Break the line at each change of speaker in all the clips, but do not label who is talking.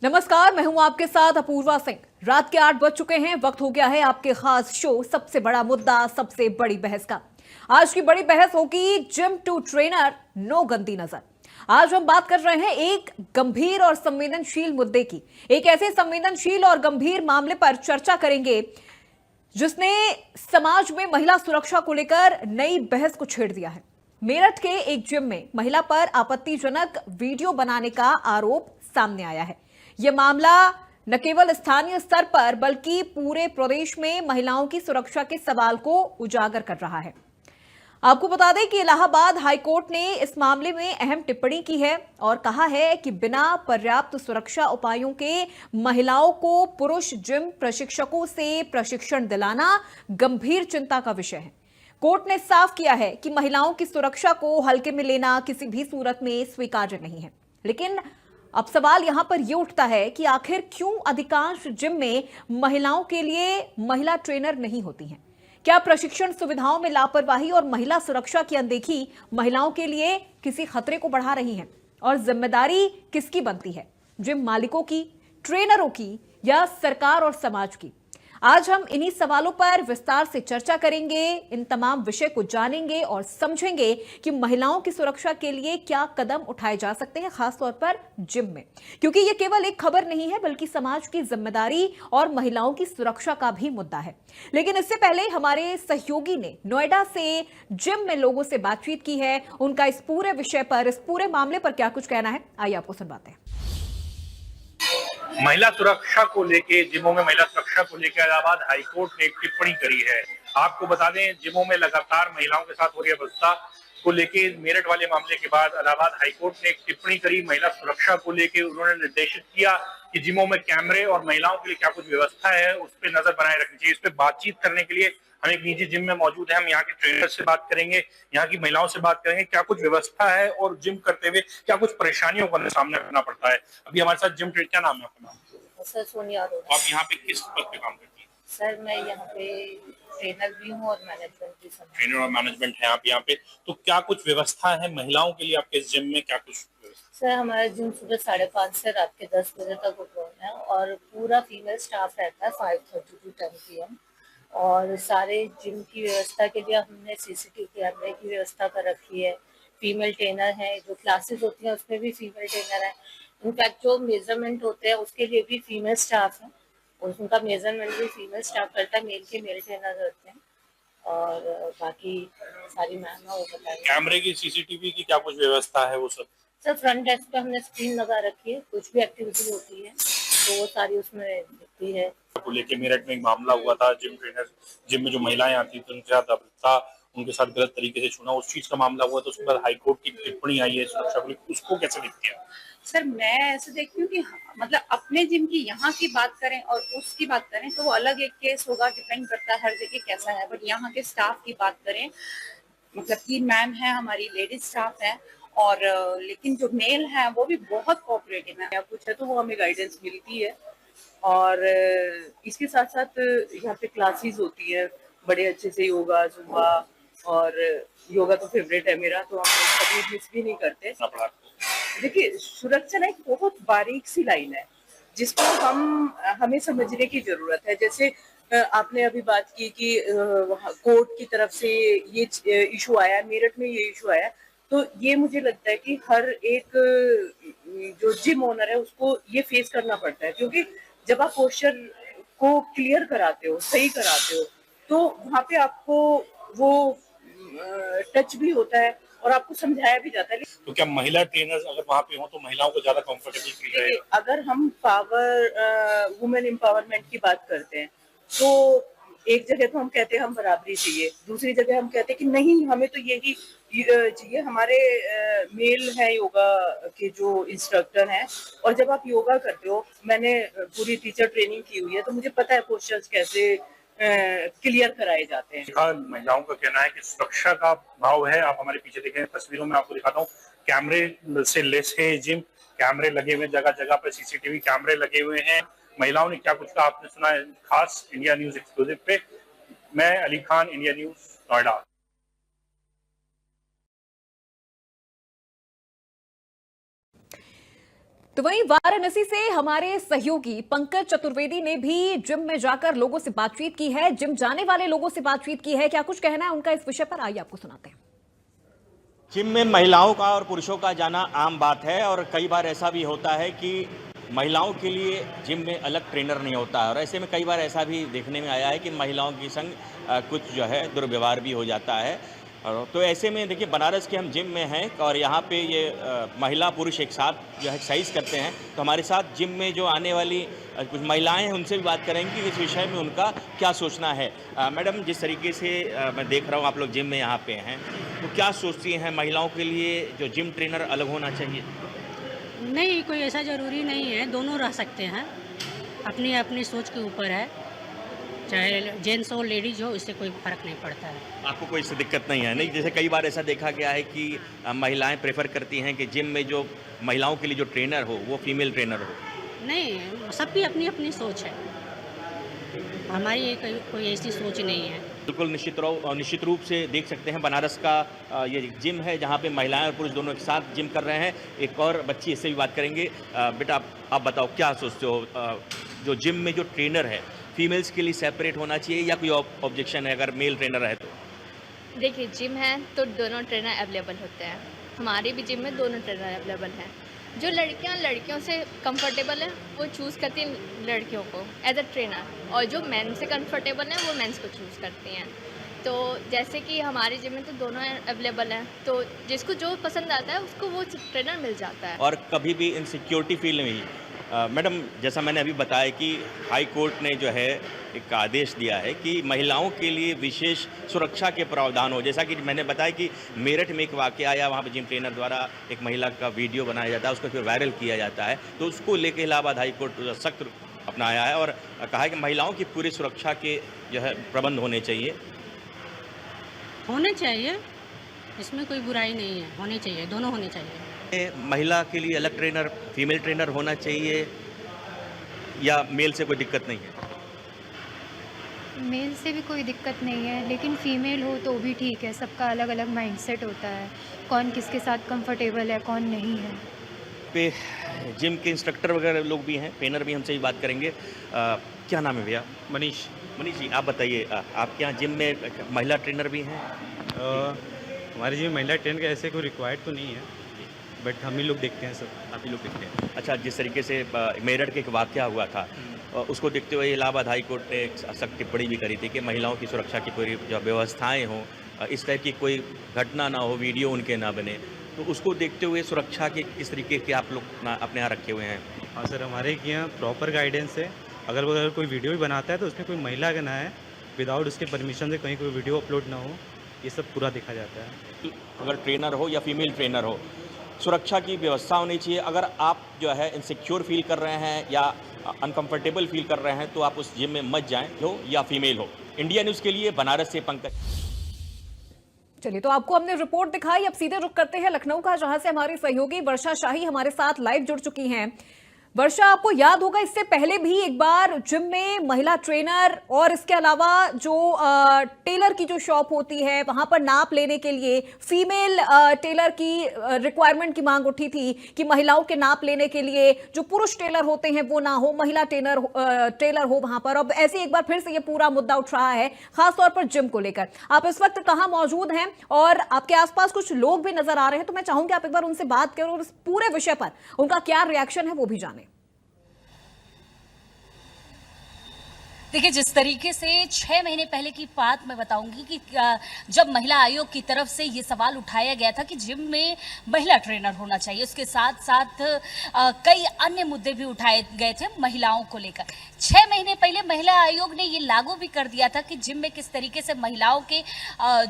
नमस्कार, मैं हूं आपके साथ अपूर्वा सिंह। रात के 8 बज चुके हैं। वक्त हो गया है आपके खास शो सबसे बड़ा मुद्दा सबसे बड़ी बहस का। आज की बड़ी बहस होगी जिम टू ट्रेनर नो गंदी नजर। आज हम बात कर रहे हैं एक गंभीर और संवेदनशील मुद्दे की। एक ऐसे संवेदनशील और गंभीर मामले पर चर्चा करेंगे जिसने समाज में महिला सुरक्षा को लेकर नई बहस को छेड़ दिया है। मेरठ के एक जिम में महिला पर आपत्तिजनक वीडियो बनाने का आरोप सामने आया है। यह मामला न केवल स्थानीय स्तर पर बल्कि पूरे प्रदेश में महिलाओं की सुरक्षा के सवाल को उजागर कर रहा है। आपको बता दें कि इलाहाबाद हाईकोर्ट ने इस मामले में अहम टिप्पणी की है और कहा है कि बिना पर्याप्त सुरक्षा उपायों के महिलाओं को पुरुष जिम प्रशिक्षकों से प्रशिक्षण दिलाना गंभीर चिंता का विषय है। कोर्ट ने साफ किया है कि महिलाओं की सुरक्षा को हल्के में लेना किसी भी सूरत में स्वीकार्य नहीं है। लेकिन अब सवाल यहां पर यह उठता है कि आखिर क्यों अधिकांश जिम में महिलाओं के लिए महिला ट्रेनर नहीं होती हैं? क्या प्रशिक्षण सुविधाओं में लापरवाही और महिला सुरक्षा की अनदेखी महिलाओं के लिए किसी खतरे को बढ़ा रही है? और जिम्मेदारी किसकी बनती है, जिम मालिकों की, ट्रेनरों की या सरकार और समाज की? आज हम इन्हीं सवालों पर विस्तार से चर्चा करेंगे। इन तमाम विषय को जानेंगे और समझेंगे कि महिलाओं की सुरक्षा के लिए क्या कदम उठाए जा सकते हैं, खासतौर पर जिम में, क्योंकि यह केवल एक खबर नहीं है बल्कि समाज की जिम्मेदारी और महिलाओं की सुरक्षा का भी मुद्दा है। लेकिन इससे पहले हमारे सहयोगी ने नोएडा से जिम में लोगों से बातचीत की है। उनका इस पूरे विषय पर, इस पूरे मामले पर क्या कुछ कहना है, आइए आपको सुनवाते हैं।
महिला सुरक्षा को लेके, जिमों में महिला सुरक्षा को लेकर इलाहाबाद हाईकोर्ट ने एक टिप्पणी करी है। आपको बता दें, जिमों में लगातार महिलाओं के साथ हो रही अवस्था को लेके मेरठ वाले मामले के बाद इलाहाबाद हाईकोर्ट ने एक टिप्पणी करी महिला सुरक्षा को लेके। उन्होंने निर्देशित किया कि जिमों में कैमरे और महिलाओं के लिए क्या कुछ व्यवस्था है उस पर नजर बनाए रखनी चाहिए। इस पर बातचीत करने के लिए हम एक निजी जिम में मौजूद है। हम यहाँ के ट्रेनर से बात करेंगे, यहाँ की महिलाओं से बात करेंगे, क्या कुछ व्यवस्था है और जिम करते हुए क्या कुछ परेशानियों का सामना करना पड़ता है। अभी हमारे साथ जिम ट्रेनर, क्या नाम है आपका?
सर सोनिया अरोड़ा।
आप यहाँ पे किस पद पे काम करती हैं?
सर मैं यहाँ पे ट्रेनर भी हूँ और मैनेजमेंट भी संभालती हूँ।
ट्रेनर और मैनेजमेंट है आप यहाँ पे, तो क्या कुछ व्यवस्था है महिलाओं के लिए आपके इस जिम में? क्या कुछ
सर हमारा जिम सुबह 5:30 से रात के 10 बजे तक ओपन है और पूरा फीमेल स्टाफ रहता है 5:30 to 10 PM। और सारे जिम की व्यवस्था के लिए हमने CCTV कैमरे की व्यवस्था कर रखी है। फीमेल ट्रेनर है, जो क्लासेस होती हैं उसमें भी फीमेल ट्रेनर है। इनफैक्ट जो मेजरमेंट होते हैं उसके लिए भी फीमेल स्टाफ है, उनका मेजरमेंट भी फीमेल स्टाफ करता है, मेल के मेल ट्रेनर करते हैं। और बाकी सारी मैम है वो बताएंगे।
कैमरे की, CCTV की क्या कुछ व्यवस्था है वो सब?
सर फ्रंट डेस्क पे हमने स्क्रीन लगा रखी है, कुछ भी एक्टिविटी होती है तो वो सारी उसमें दिखती है।
को लेके मेरठ में एक मामला हुआ था, जिम ट्रेनर, जिम में जो महिलाएं आती थी उनके साथ था, उनके साथ गलत तरीके से छूना, उस चीज का मामला हुआ तो उसके बाद हाईकोर्ट की टिप्पणी आई है सुरक्षा को लेकर, उसको कैसे देखते हैं?
सर मैं ऐसे देखती हूँ कि मतलब अपने जिम की यहाँ की बात करें और उसकी बात करें तो वो अलग एक केस होगा, डिपेंड करता है हर जगह कैसा है। बट यहाँ के स्टाफ की बात करें, मतलब 3 मैम है, हमारी लेडीज स्टाफ है और लेकिन जो मेल है वो भी बहुत कोऑपरेटिव है। या कुछ है तो वो हमें गाइडेंस मिलती है। और इसके साथ साथ यहाँ पे क्लासेस होती है बड़े अच्छे से, योगा, जुम्बा, और योगा तो फेवरेट है मेरा, तो हम कभी मिस भी नहीं करते। देखिए, सुरक्षा ना एक बहुत बारीक सी लाइन है जिसको हमें समझने की जरूरत है। जैसे आपने अभी बात की कि कोर्ट की तरफ से ये इशू आया, मेरठ में ये इशू आया, तो ये मुझे लगता है कि हर एक जो जिम ओनर है उसको ये फेस करना पड़ता है, क्योंकि जब आप पोस्चर को क्लियर कराते हो, सही कराते हो, तो वहाँ पे आपको वो टच भी होता है और आपको समझाया भी जाता है।
तो क्या महिला ट्रेनर्स अगर वहाँ पे हो तो महिलाओं को ज्यादा कंफर्टेबल फील रहेगा?
अगर हम वुमेन एम्पावरमेंट की बात करते हैं तो एक जगह तो हम कहते हैं हम बराबरी चाहिए, दूसरी जगह हम कहते हैं कि नहीं, हमें तो यही चाहिए। हमारे मेल है योगा के जो इंस्ट्रक्टर हैं, और जब आप योगा करते हो, मैंने पूरी टीचर ट्रेनिंग की हुई है तो मुझे पता है पोस्चर्स कैसे क्लियर कराए जाते हैं।
महिलाओं का कहना है कि सुरक्षा का भाव है। आप हमारे पीछे देखें, तस्वीरों में आपको दिखाता हूँ, कैमरे से लेस है जिम, कैमरे लगे हुए, जगह जगह पे CCTV कैमरे लगे हुए हैं। महिलाओं ने क्या कुछ कहा आपने सुना है, खास इंडिया न्यूज एक्सक्लूसिव पे। मैं अली खान, इंडिया न्यूज, नोएडा।
तो वहीं वाराणसी से हमारे सहयोगी पंकज चतुर्वेदी ने भी जिम में जाकर लोगों से बातचीत की है, जिम जाने वाले लोगों से बातचीत की है। क्या कुछ कहना है उनका इस विषय पर, आइए आपको सुनाते हैं।
जिम में महिलाओं का और पुरुषों का जाना आम बात है और कई बार ऐसा भी होता है कि महिलाओं के लिए जिम में अलग ट्रेनर नहीं होता है और ऐसे में कई बार ऐसा भी देखने में आया है कि महिलाओं के संग कुछ जो है दुर्व्यवहार भी हो जाता है। तो ऐसे में देखिए, बनारस के हम जिम में हैं और यहाँ पे ये महिला पुरुष एक साथ जो है एक्सरसाइज करते हैं। तो हमारे साथ जिम में जो आने वाली कुछ महिलाएं हैं उनसे भी बात करेंगे कि इस विषय में उनका क्या सोचना है। मैडम, जिस तरीके से मैं देख रहा हूँ आप लोग जिम में यहाँ पे हैं, तो क्या सोचती हैं महिलाओं के लिए जो जिम ट्रेनर अलग होना चाहिए?
नहीं, कोई ऐसा ज़रूरी नहीं है, दोनों रह सकते हैं, अपनी अपनी सोच के ऊपर है, चाहे जेंट्स हो लेडीज हो, इससे कोई फ़र्क नहीं पड़ता है।
आपको कोई इससे दिक्कत नहीं है? नहीं, जैसे कई बार ऐसा देखा गया है कि महिलाएं प्रेफर करती हैं कि जिम में जो महिलाओं के लिए जो ट्रेनर हो वो फीमेल ट्रेनर हो।
नहीं, सबकी अपनी अपनी सोच है, हमारी कोई ऐसी सोच नहीं है।
बिल्कुल निश्चित रूप से देख सकते हैं बनारस का ये जिम है जहाँ पे महिलाएं और पुरुष दोनों एक साथ जिम कर रहे हैं। एक और बच्ची, इससे भी बात करेंगे। बेटा, आप बताओ क्या सोचते हो, जो जिम में जो ट्रेनर है फीमेल्स के लिए सेपरेट होना चाहिए या कोई ऑब्जेक्शन है अगर मेल ट्रेनर है तो?
देखिए, जिम है तो दोनों ट्रेनर अवेलेबल होते हैं, हमारे भी जिम में दोनों ट्रेनर अवेलेबल हैं। जो लड़कियां लड़कियों से कंफर्टेबल है वो चूज़ करती हैं लड़कियों को एज अ ट्रेनर, और जो मेन से कंफर्टेबल हैं वो मेंस को चूज़ करती हैं। तो जैसे कि हमारे जिम में तो दोनों अवेलेबल हैं, तो जिसको जो पसंद आता है उसको वो ट्रेनर मिल जाता है।
और कभी भी इनसिक्योरिटी फील नहीं? मैडम, जैसा मैंने अभी बताया कि हाई कोर्ट ने जो है एक आदेश दिया है कि महिलाओं के लिए विशेष सुरक्षा के प्रावधान हो। जैसा कि मैंने बताया कि मेरठ में एक वाक़या आया, वहाँ पर जिम ट्रेनर द्वारा एक महिला का वीडियो बनाया जाता है, उसको फिर वायरल किया जाता है, तो उसको लेकर इलाहाबाद हाई कोर्ट सख्त अपनाया है और कहा है कि महिलाओं की पूरी सुरक्षा के जो है प्रबंध होने चाहिए।
होने चाहिए, इसमें कोई बुराई नहीं है, होने चाहिए, दोनों होने चाहिए।
महिला के लिए अलग ट्रेनर, फीमेल ट्रेनर होना चाहिए या मेल से कोई दिक्कत नहीं है?
मेल से भी कोई दिक्कत नहीं है, लेकिन फ़ीमेल हो तो भी ठीक है। सबका अलग अलग माइंडसेट होता है, कौन किसके साथ कंफर्टेबल है, कौन नहीं है।
पे जिम के इंस्ट्रक्टर वगैरह लोग भी हैं, ट्रेनर भी, हमसे ही बात करेंगे। क्या नाम है भैया?
मनीष।
मनीष जी, आप बताइए, आपके यहाँ जिम में महिला ट्रेनर भी हैं?
हमारे जिम में महिला ट्रेनर का ऐसे कोई रिक्वायर्ड तो नहीं है, बट हम ही लोग देखते हैं, सब आप ही लोग देखते हैं।
अच्छा, जिस तरीके से मेरठ के एक वाक़या हुआ था, उसको देखते हुए इलाहाबाद हाई कोर्ट ने एक सख्त टिप्पणी भी करी थी कि महिलाओं की सुरक्षा की पूरी जो व्यवस्थाएं हों, इस तरह की कोई घटना ना हो, वीडियो उनके ना बने, तो उसको देखते हुए सुरक्षा के किस तरीके के आप लोग अपने यहाँ रखे हुए हैं?
हाँ सर, हमारे यहाँ प्रॉपर गाइडेंस है। अगर कोई वीडियो भी बनाता है तो उसमें कोई महिला का ना है, विदाउट उसके परमिशन से कहीं कोई वीडियो अपलोड ना हो, ये सब पूरा देखा जाता है।
अगर ट्रेनर हो या फीमेल ट्रेनर हो, सुरक्षा की व्यवस्था होनी चाहिए। अगर आप जो है इनसिक्योर फील कर रहे हैं या अनकंफर्टेबल फील कर रहे हैं तो आप उस जिम में मत जाएं, हो या फीमेल हो। इंडिया न्यूज़ के लिए बनारस से पंकज।
चलिए, तो आपको हमने रिपोर्ट दिखाई, अब सीधे रुख करते हैं लखनऊ का, जहां से हमारी सहयोगी वर्षा शाही हमारे साथ लाइव जुड़ चुकी हैं। वर्षा, आपको याद होगा इससे पहले भी एक बार जिम में महिला ट्रेनर और इसके अलावा जो टेलर की जो शॉप होती है वहां पर नाप लेने के लिए फीमेल टेलर की रिक्वायरमेंट की मांग उठी थी कि महिलाओं के नाप लेने के लिए जो पुरुष टेलर होते हैं वो ना हो, महिला टेलर हो वहां पर। अब ऐसे एक बार फिर से ये पूरा मुद्दा उठ रहा है, खासतौर पर जिम को लेकर। आप इस वक्त कहाँ मौजूद हैं और आपके आसपास कुछ लोग भी नजर आ रहे हैं, तो मैं चाहूंगी आप एक बार उनसे बात करें और इस पूरे विषय पर उनका क्या रिएक्शन है वो भी जाने।
देखिए, जिस तरीके से 6 महीने पहले की बात मैं बताऊंगी कि जब महिला आयोग की तरफ से ये सवाल उठाया गया था कि जिम में महिला ट्रेनर होना चाहिए, उसके साथ साथ कई अन्य मुद्दे भी उठाए गए थे महिलाओं को लेकर। 6 महीने पहले महिला आयोग ने ये लागू भी कर दिया था कि जिम में किस तरीके से महिलाओं के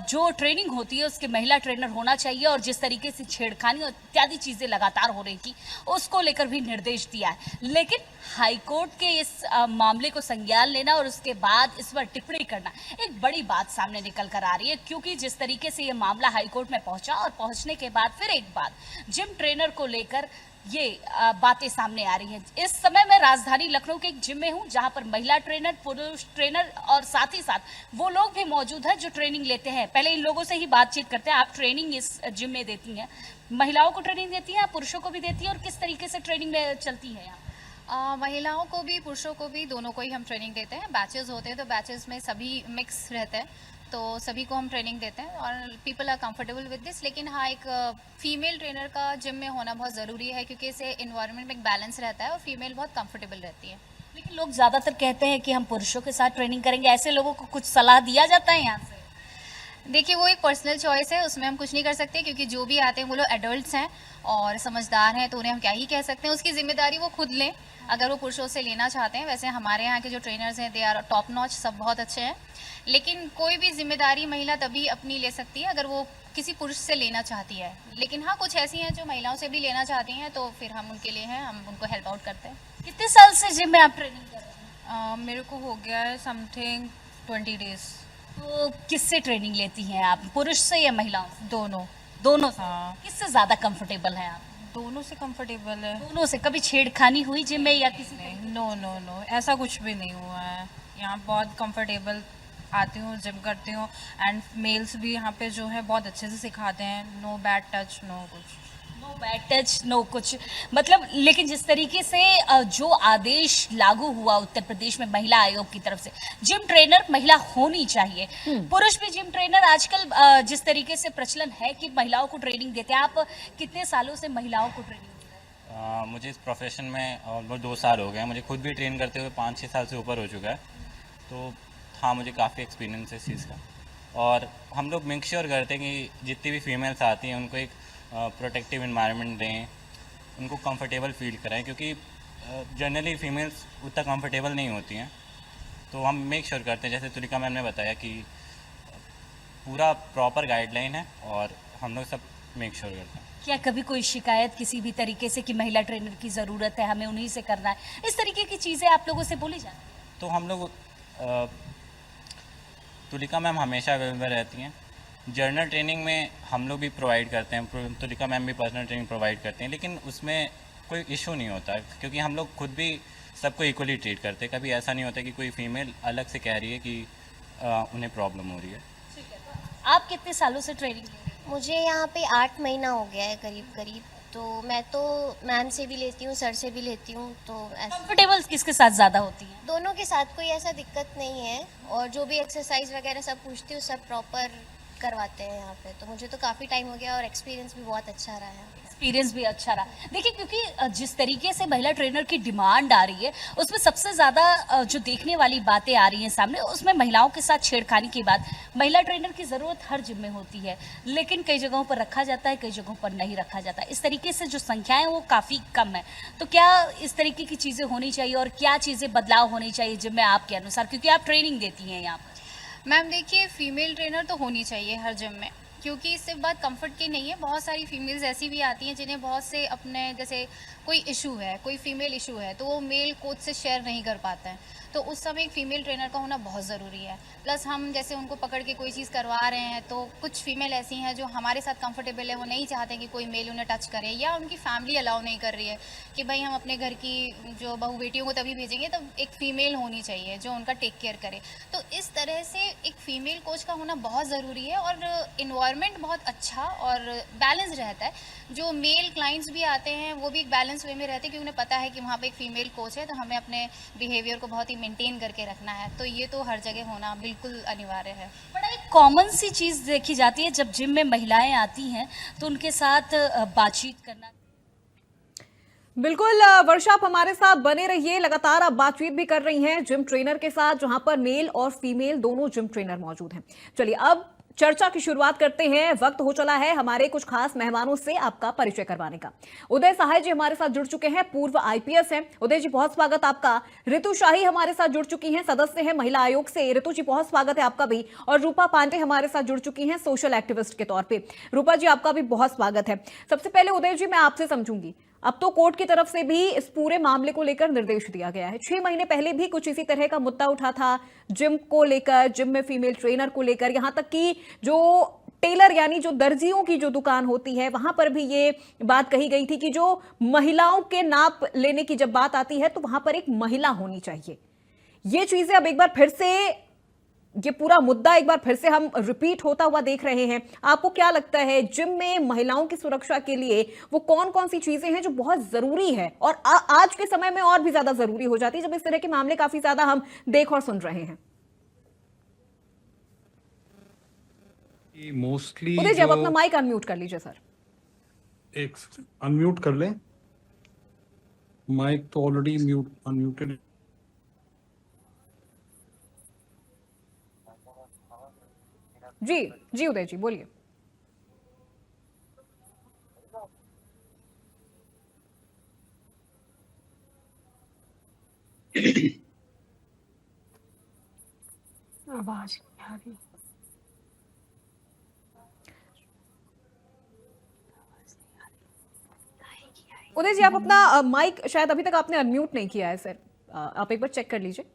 जो ट्रेनिंग होती है उसके महिला ट्रेनर होना चाहिए, और जिस तरीके से छेड़खानी और इत्यादि चीज़ें लगातार हो रही थी उसको लेकर भी निर्देश दिया है। लेकिन हाईकोर्ट के इस मामले को संज्ञान लेना और उसके बाद इस पर टिप्पणी करना एक बड़ी बात सामने निकल कर आ रही है, क्योंकि जिस तरीके से ये मामला हाईकोर्ट में पहुंचा और पहुंचने के बाद फिर एक बात जिम ट्रेनर को लेकर ये बातें सामने आ रही हैं। इस समय मैं राजधानी लखनऊ के एक जिम में हूं, जहां पर महिला ट्रेनर, पुरुष ट्रेनर और साथ ही साथ वो लोग भी मौजूद हैं जो ट्रेनिंग लेते हैं। पहले इन लोगों से ही बातचीत करते हैं। आप ट्रेनिंग इस जिम में देती हैं, महिलाओं को ट्रेनिंग देती है, पुरुषों को भी देती है, और किस तरीके से ट्रेनिंग में चलती है यहाँ?
महिलाओं को भी पुरुषों को भी दोनों को ही हम ट्रेनिंग देते हैं। बैचेस होते हैं तो बैचेस में सभी मिक्स रहते हैं, तो सभी को हम ट्रेनिंग देते हैं और people are comfortable with this. लेकिन हाँ, एक फीमेल ट्रेनर का जिम में होना बहुत ज़रूरी है, क्योंकि इससे इन्वायरमेंट में एक बैलेंस रहता है और फीमेल बहुत कंफर्टेबल रहती है।
लेकिन लोग ज़्यादातर कहते हैं कि हम पुरुषों के साथ ट्रेनिंग करेंगे, ऐसे लोगों को कुछ सलाह दिया जाता है यहाँ से?
देखिए, वो एक पर्सनल चॉइस है, उसमें हम कुछ नहीं कर सकते, क्योंकि जो भी आते हैं वो लोग एडल्ट्स हैं और समझदार हैं, तो उन्हें हम क्या ही कह सकते हैं। उसकी जिम्मेदारी वो खुद लें अगर वो पुरुषों से लेना चाहते हैं। वैसे हमारे यहाँ के जो ट्रेनर्स हैं दे आर टॉप नॉच, सब बहुत अच्छे हैं। लेकिन कोई भी जिम्मेदारी महिला तभी अपनी ले सकती है अगर वो किसी पुरुष से लेना चाहती है। लेकिन हाँ, कुछ ऐसी हैं जो महिलाओं से भी लेना चाहती हैं, तो फिर हम उनके लिए हैं, हम उनको हेल्प आउट करते हैं।
कितने साल से जिम में आप ट्रेनिंग कर रहे हैं?
मेरे को हो गया है समथिंग 20 डेज।
तो किससे ट्रेनिंग लेती हैं आप, पुरुष से या महिलाओं से?
दोनों
दोनों से?
हाँ।
किससे ज़्यादा कंफर्टेबल हैं आप?
दोनों से कंफर्टेबल है।
दोनों से। कभी छेड़खानी हुई जिम में या किसी से?
नो नो नो, ऐसा कुछ भी नहीं हुआ है। यहाँ बहुत कंफर्टेबल आती हूँ, जिम करती हूँ, एंड मेल्स भी यहाँ पे जो है बहुत अच्छे से सिखाते हैं। नो बैड टच, नो कुछ।
नो बैड टच, नो कुछ, मतलब। लेकिन जिस तरीके से जो आदेश लागू हुआ उत्तर प्रदेश में महिला आयोग की तरफ से, जिम ट्रेनर महिला होनी चाहिए, पुरुष भी जिम ट्रेनर आजकल जिस तरीके से प्रचलन है कि महिलाओं को ट्रेनिंग देते हैं। आप कितने सालों से महिलाओं को ट्रेनिंग दे रहे हैं?
मुझे इस प्रोफेशन में ऑलमोस्ट 2 साल हो गए हैं। मुझे खुद भी ट्रेन करते हुए 5-6 साल से ऊपर हो चुका है। तो हाँ, मुझे काफ़ी एक्सपीरियंस है इस चीज़ का। और हम लोग मेक श्योर करते हैं कि जितनी भी फीमेल्स आती हैं उनको एक प्रोटेक्टिव इन्वायरमेंट दें, उनको कंफर्टेबल फील कराएं, क्योंकि जनरली फीमेल्स उतना कंफर्टेबल नहीं होती हैं। तो हम मेक श्योर करते हैं, जैसे तुलिका मैम ने बताया, कि पूरा प्रॉपर गाइडलाइन है और हम लोग सब मेक श्योर करते हैं।
क्या कभी कोई शिकायत किसी भी तरीके से कि महिला ट्रेनर की ज़रूरत है, हमें उन्हीं से करना है, इस तरीके की चीज़ें आप लोगों से बोली जाती हैं?
तो हम लोग तुलिका मैम हमेशा अवेलेबल रहती हैं। जर्नल ट्रेनिंग में हम लोग भी प्रोवाइड करते हैं, तुलिका मैम भी पर्सनल ट्रेनिंग प्रोवाइड करते हैं, लेकिन उसमें कोई इशू नहीं होता, क्योंकि हम लोग खुद भी सबको इक्वली ट्रीट करते हैं। कभी ऐसा नहीं होता कि कोई फीमेल अलग से कह रही है कि उन्हें प्रॉब्लम हो रही है।
आप कितने सालों से ट्रेनिंग ले रहे हैं?
मुझे यहाँ पे 8 महीना हो गया है करीब करीब। तो मैं तो मैम से भी लेती हूँ, सर से भी लेती हूँ। तो
कंफर्टेबल किसके साथ ज़्यादा होती है?
दोनों के साथ कोई ऐसा दिक्कत नहीं है, और जो भी एक्सरसाइज वगैरह सब पूछती हूँ सब प्रॉपर करवाते हैं यहाँ पे। तो मुझे तो काफ़ी टाइम हो गया और एक्सपीरियंस भी बहुत अच्छा रहा है।
एक्सपीरियंस भी अच्छा रहा। देखिए, क्योंकि जिस तरीके से महिला ट्रेनर की डिमांड आ रही है, उसमें सबसे ज़्यादा जो देखने वाली बातें आ रही हैं सामने, उसमें महिलाओं के साथ छेड़खानी की बात। महिला ट्रेनर की ज़रूरत हर जिम में होती है, लेकिन कई जगहों पर रखा जाता है, कई जगहों पर नहीं रखा जाता। इस तरीके से जो संख्याएं वो काफ़ी कम है। तो क्या इस तरीके की चीज़ें होनी चाहिए और क्या चीज़ें बदलाव होनी चाहिए जिम में आपके अनुसार, क्योंकि आप ट्रेनिंग देती हैं यहाँ पर?
मैम देखिए, फीमेल ट्रेनर तो होनी चाहिए हर जिम में, क्योंकि सिर्फ बात कंफर्ट की नहीं है। बहुत सारी फीमेल्स ऐसी भी आती हैं जिन्हें बहुत से अपने, जैसे कोई इशू है, कोई फीमेल इशू है, तो वो मेल कोच से शेयर नहीं कर पाते हैं। तो उस समय एक फ़ीमेल ट्रेनर का होना बहुत ज़रूरी है। प्लस हम जैसे उनको पकड़ के कोई चीज़ करवा रहे हैं, तो कुछ फीमेल ऐसी हैं जो हमारे साथ कंफर्टेबल है, वो नहीं चाहते कि कोई मेल उन्हें टच करे, या उनकी फैमिली अलाउ नहीं कर रही है कि भाई हम अपने घर की जो बहू बेटियों को तभी भेजेंगे, तो एक फ़ीमेल होनी चाहिए जो उनका टेक केयर करे। तो इस तरह से एक फ़ीमेल कोच का होना बहुत ज़रूरी है, और इन्वायरमेंट बहुत अच्छा और बैलेंस रहता है। जो मेल क्लाइंट्स भी आते हैं वो भी एक बैलेंस वे में रहते हैं, क्योंकि उन्हें पता है कि वहाँ पे एक फ़ीमेल कोच है, तो हमें अपने बिहेवियर को बहुत ही मेंटेन करके रखना है। तो ये तो हर जगह होना बिल्कुल अनिवार्य है।
बड़ा एक कॉमन सी चीज़ देखी जाती है, जब जिम में महिलाएं आती हैं तो उनके साथ बातचीत करना।
बिल्कुल वर्षा, आप हमारे साथ बने रहिए। लगातार आप बातचीत भी कर रही हैं जिम ट्रेनर के साथ, जहां पर मेल और फीमेल दोनों जिम ट्रेनर मौजूद हैं। चलिए अब चर्चा की शुरुआत करते हैं। वक्त हो चला है हमारे कुछ खास मेहमानों से आपका परिचय करवाने का। उदय सहाय जी हमारे साथ जुड़ चुके हैं, पूर्व आईपीएस हैं। उदय जी बहुत स्वागत आपका। ऋतु शाही हमारे साथ जुड़ चुकी हैं, सदस्य हैं महिला आयोग से। ऋतु जी बहुत स्वागत है आपका भी। और रूपा पांडे हमारे साथ जुड़ चुकी हैं सोशल एक्टिविस्ट के तौर पे। रूपा जी आपका भी बहुत स्वागत है। सबसे पहले उदय जी मैं आपसे समझूंगी, अब तो कोर्ट की तरफ से भी इस पूरे मामले को लेकर निर्देश दिया गया है। 6 महीने पहले भी कुछ इसी तरह का मुद्दा उठा था जिम को लेकर, जिम में फीमेल ट्रेनर को लेकर, यहां तक कि जो टेलर यानी जो दर्जियों की जो दुकान होती है वहां पर भी ये बात कही गई थी कि जो महिलाओं के नाप लेने की जब बात आती है तो वहां पर एक महिला होनी चाहिए। ये चीजें अब एक बार फिर से ये पूरा मुद्दा एक बार फिर से हम रिपीट होता हुआ देख रहे हैं। आपको क्या लगता है जिम में महिलाओं की सुरक्षा के लिए वो कौन कौन सी चीजें हैं जो बहुत जरूरी है और आज के समय में और भी ज्यादा जरूरी हो जाती है जब इस तरह के मामले काफी ज्यादा हम देख और सुन रहे हैं?
मोस्टली
उदय जी, आप अपना माइक अनम्यूट कर लीजिए सर।
एक अनम्यूट कर लें, माइक तो ऑलरेडी अनम्यूटेड।
जी जी उदय जी बोलिए।
आवाज नहीं आ रही।
उदय जी, आप अपना माइक शायद अभी तक आपने अनम्यूट नहीं किया है सर, आप एक बार चेक कर लीजिए।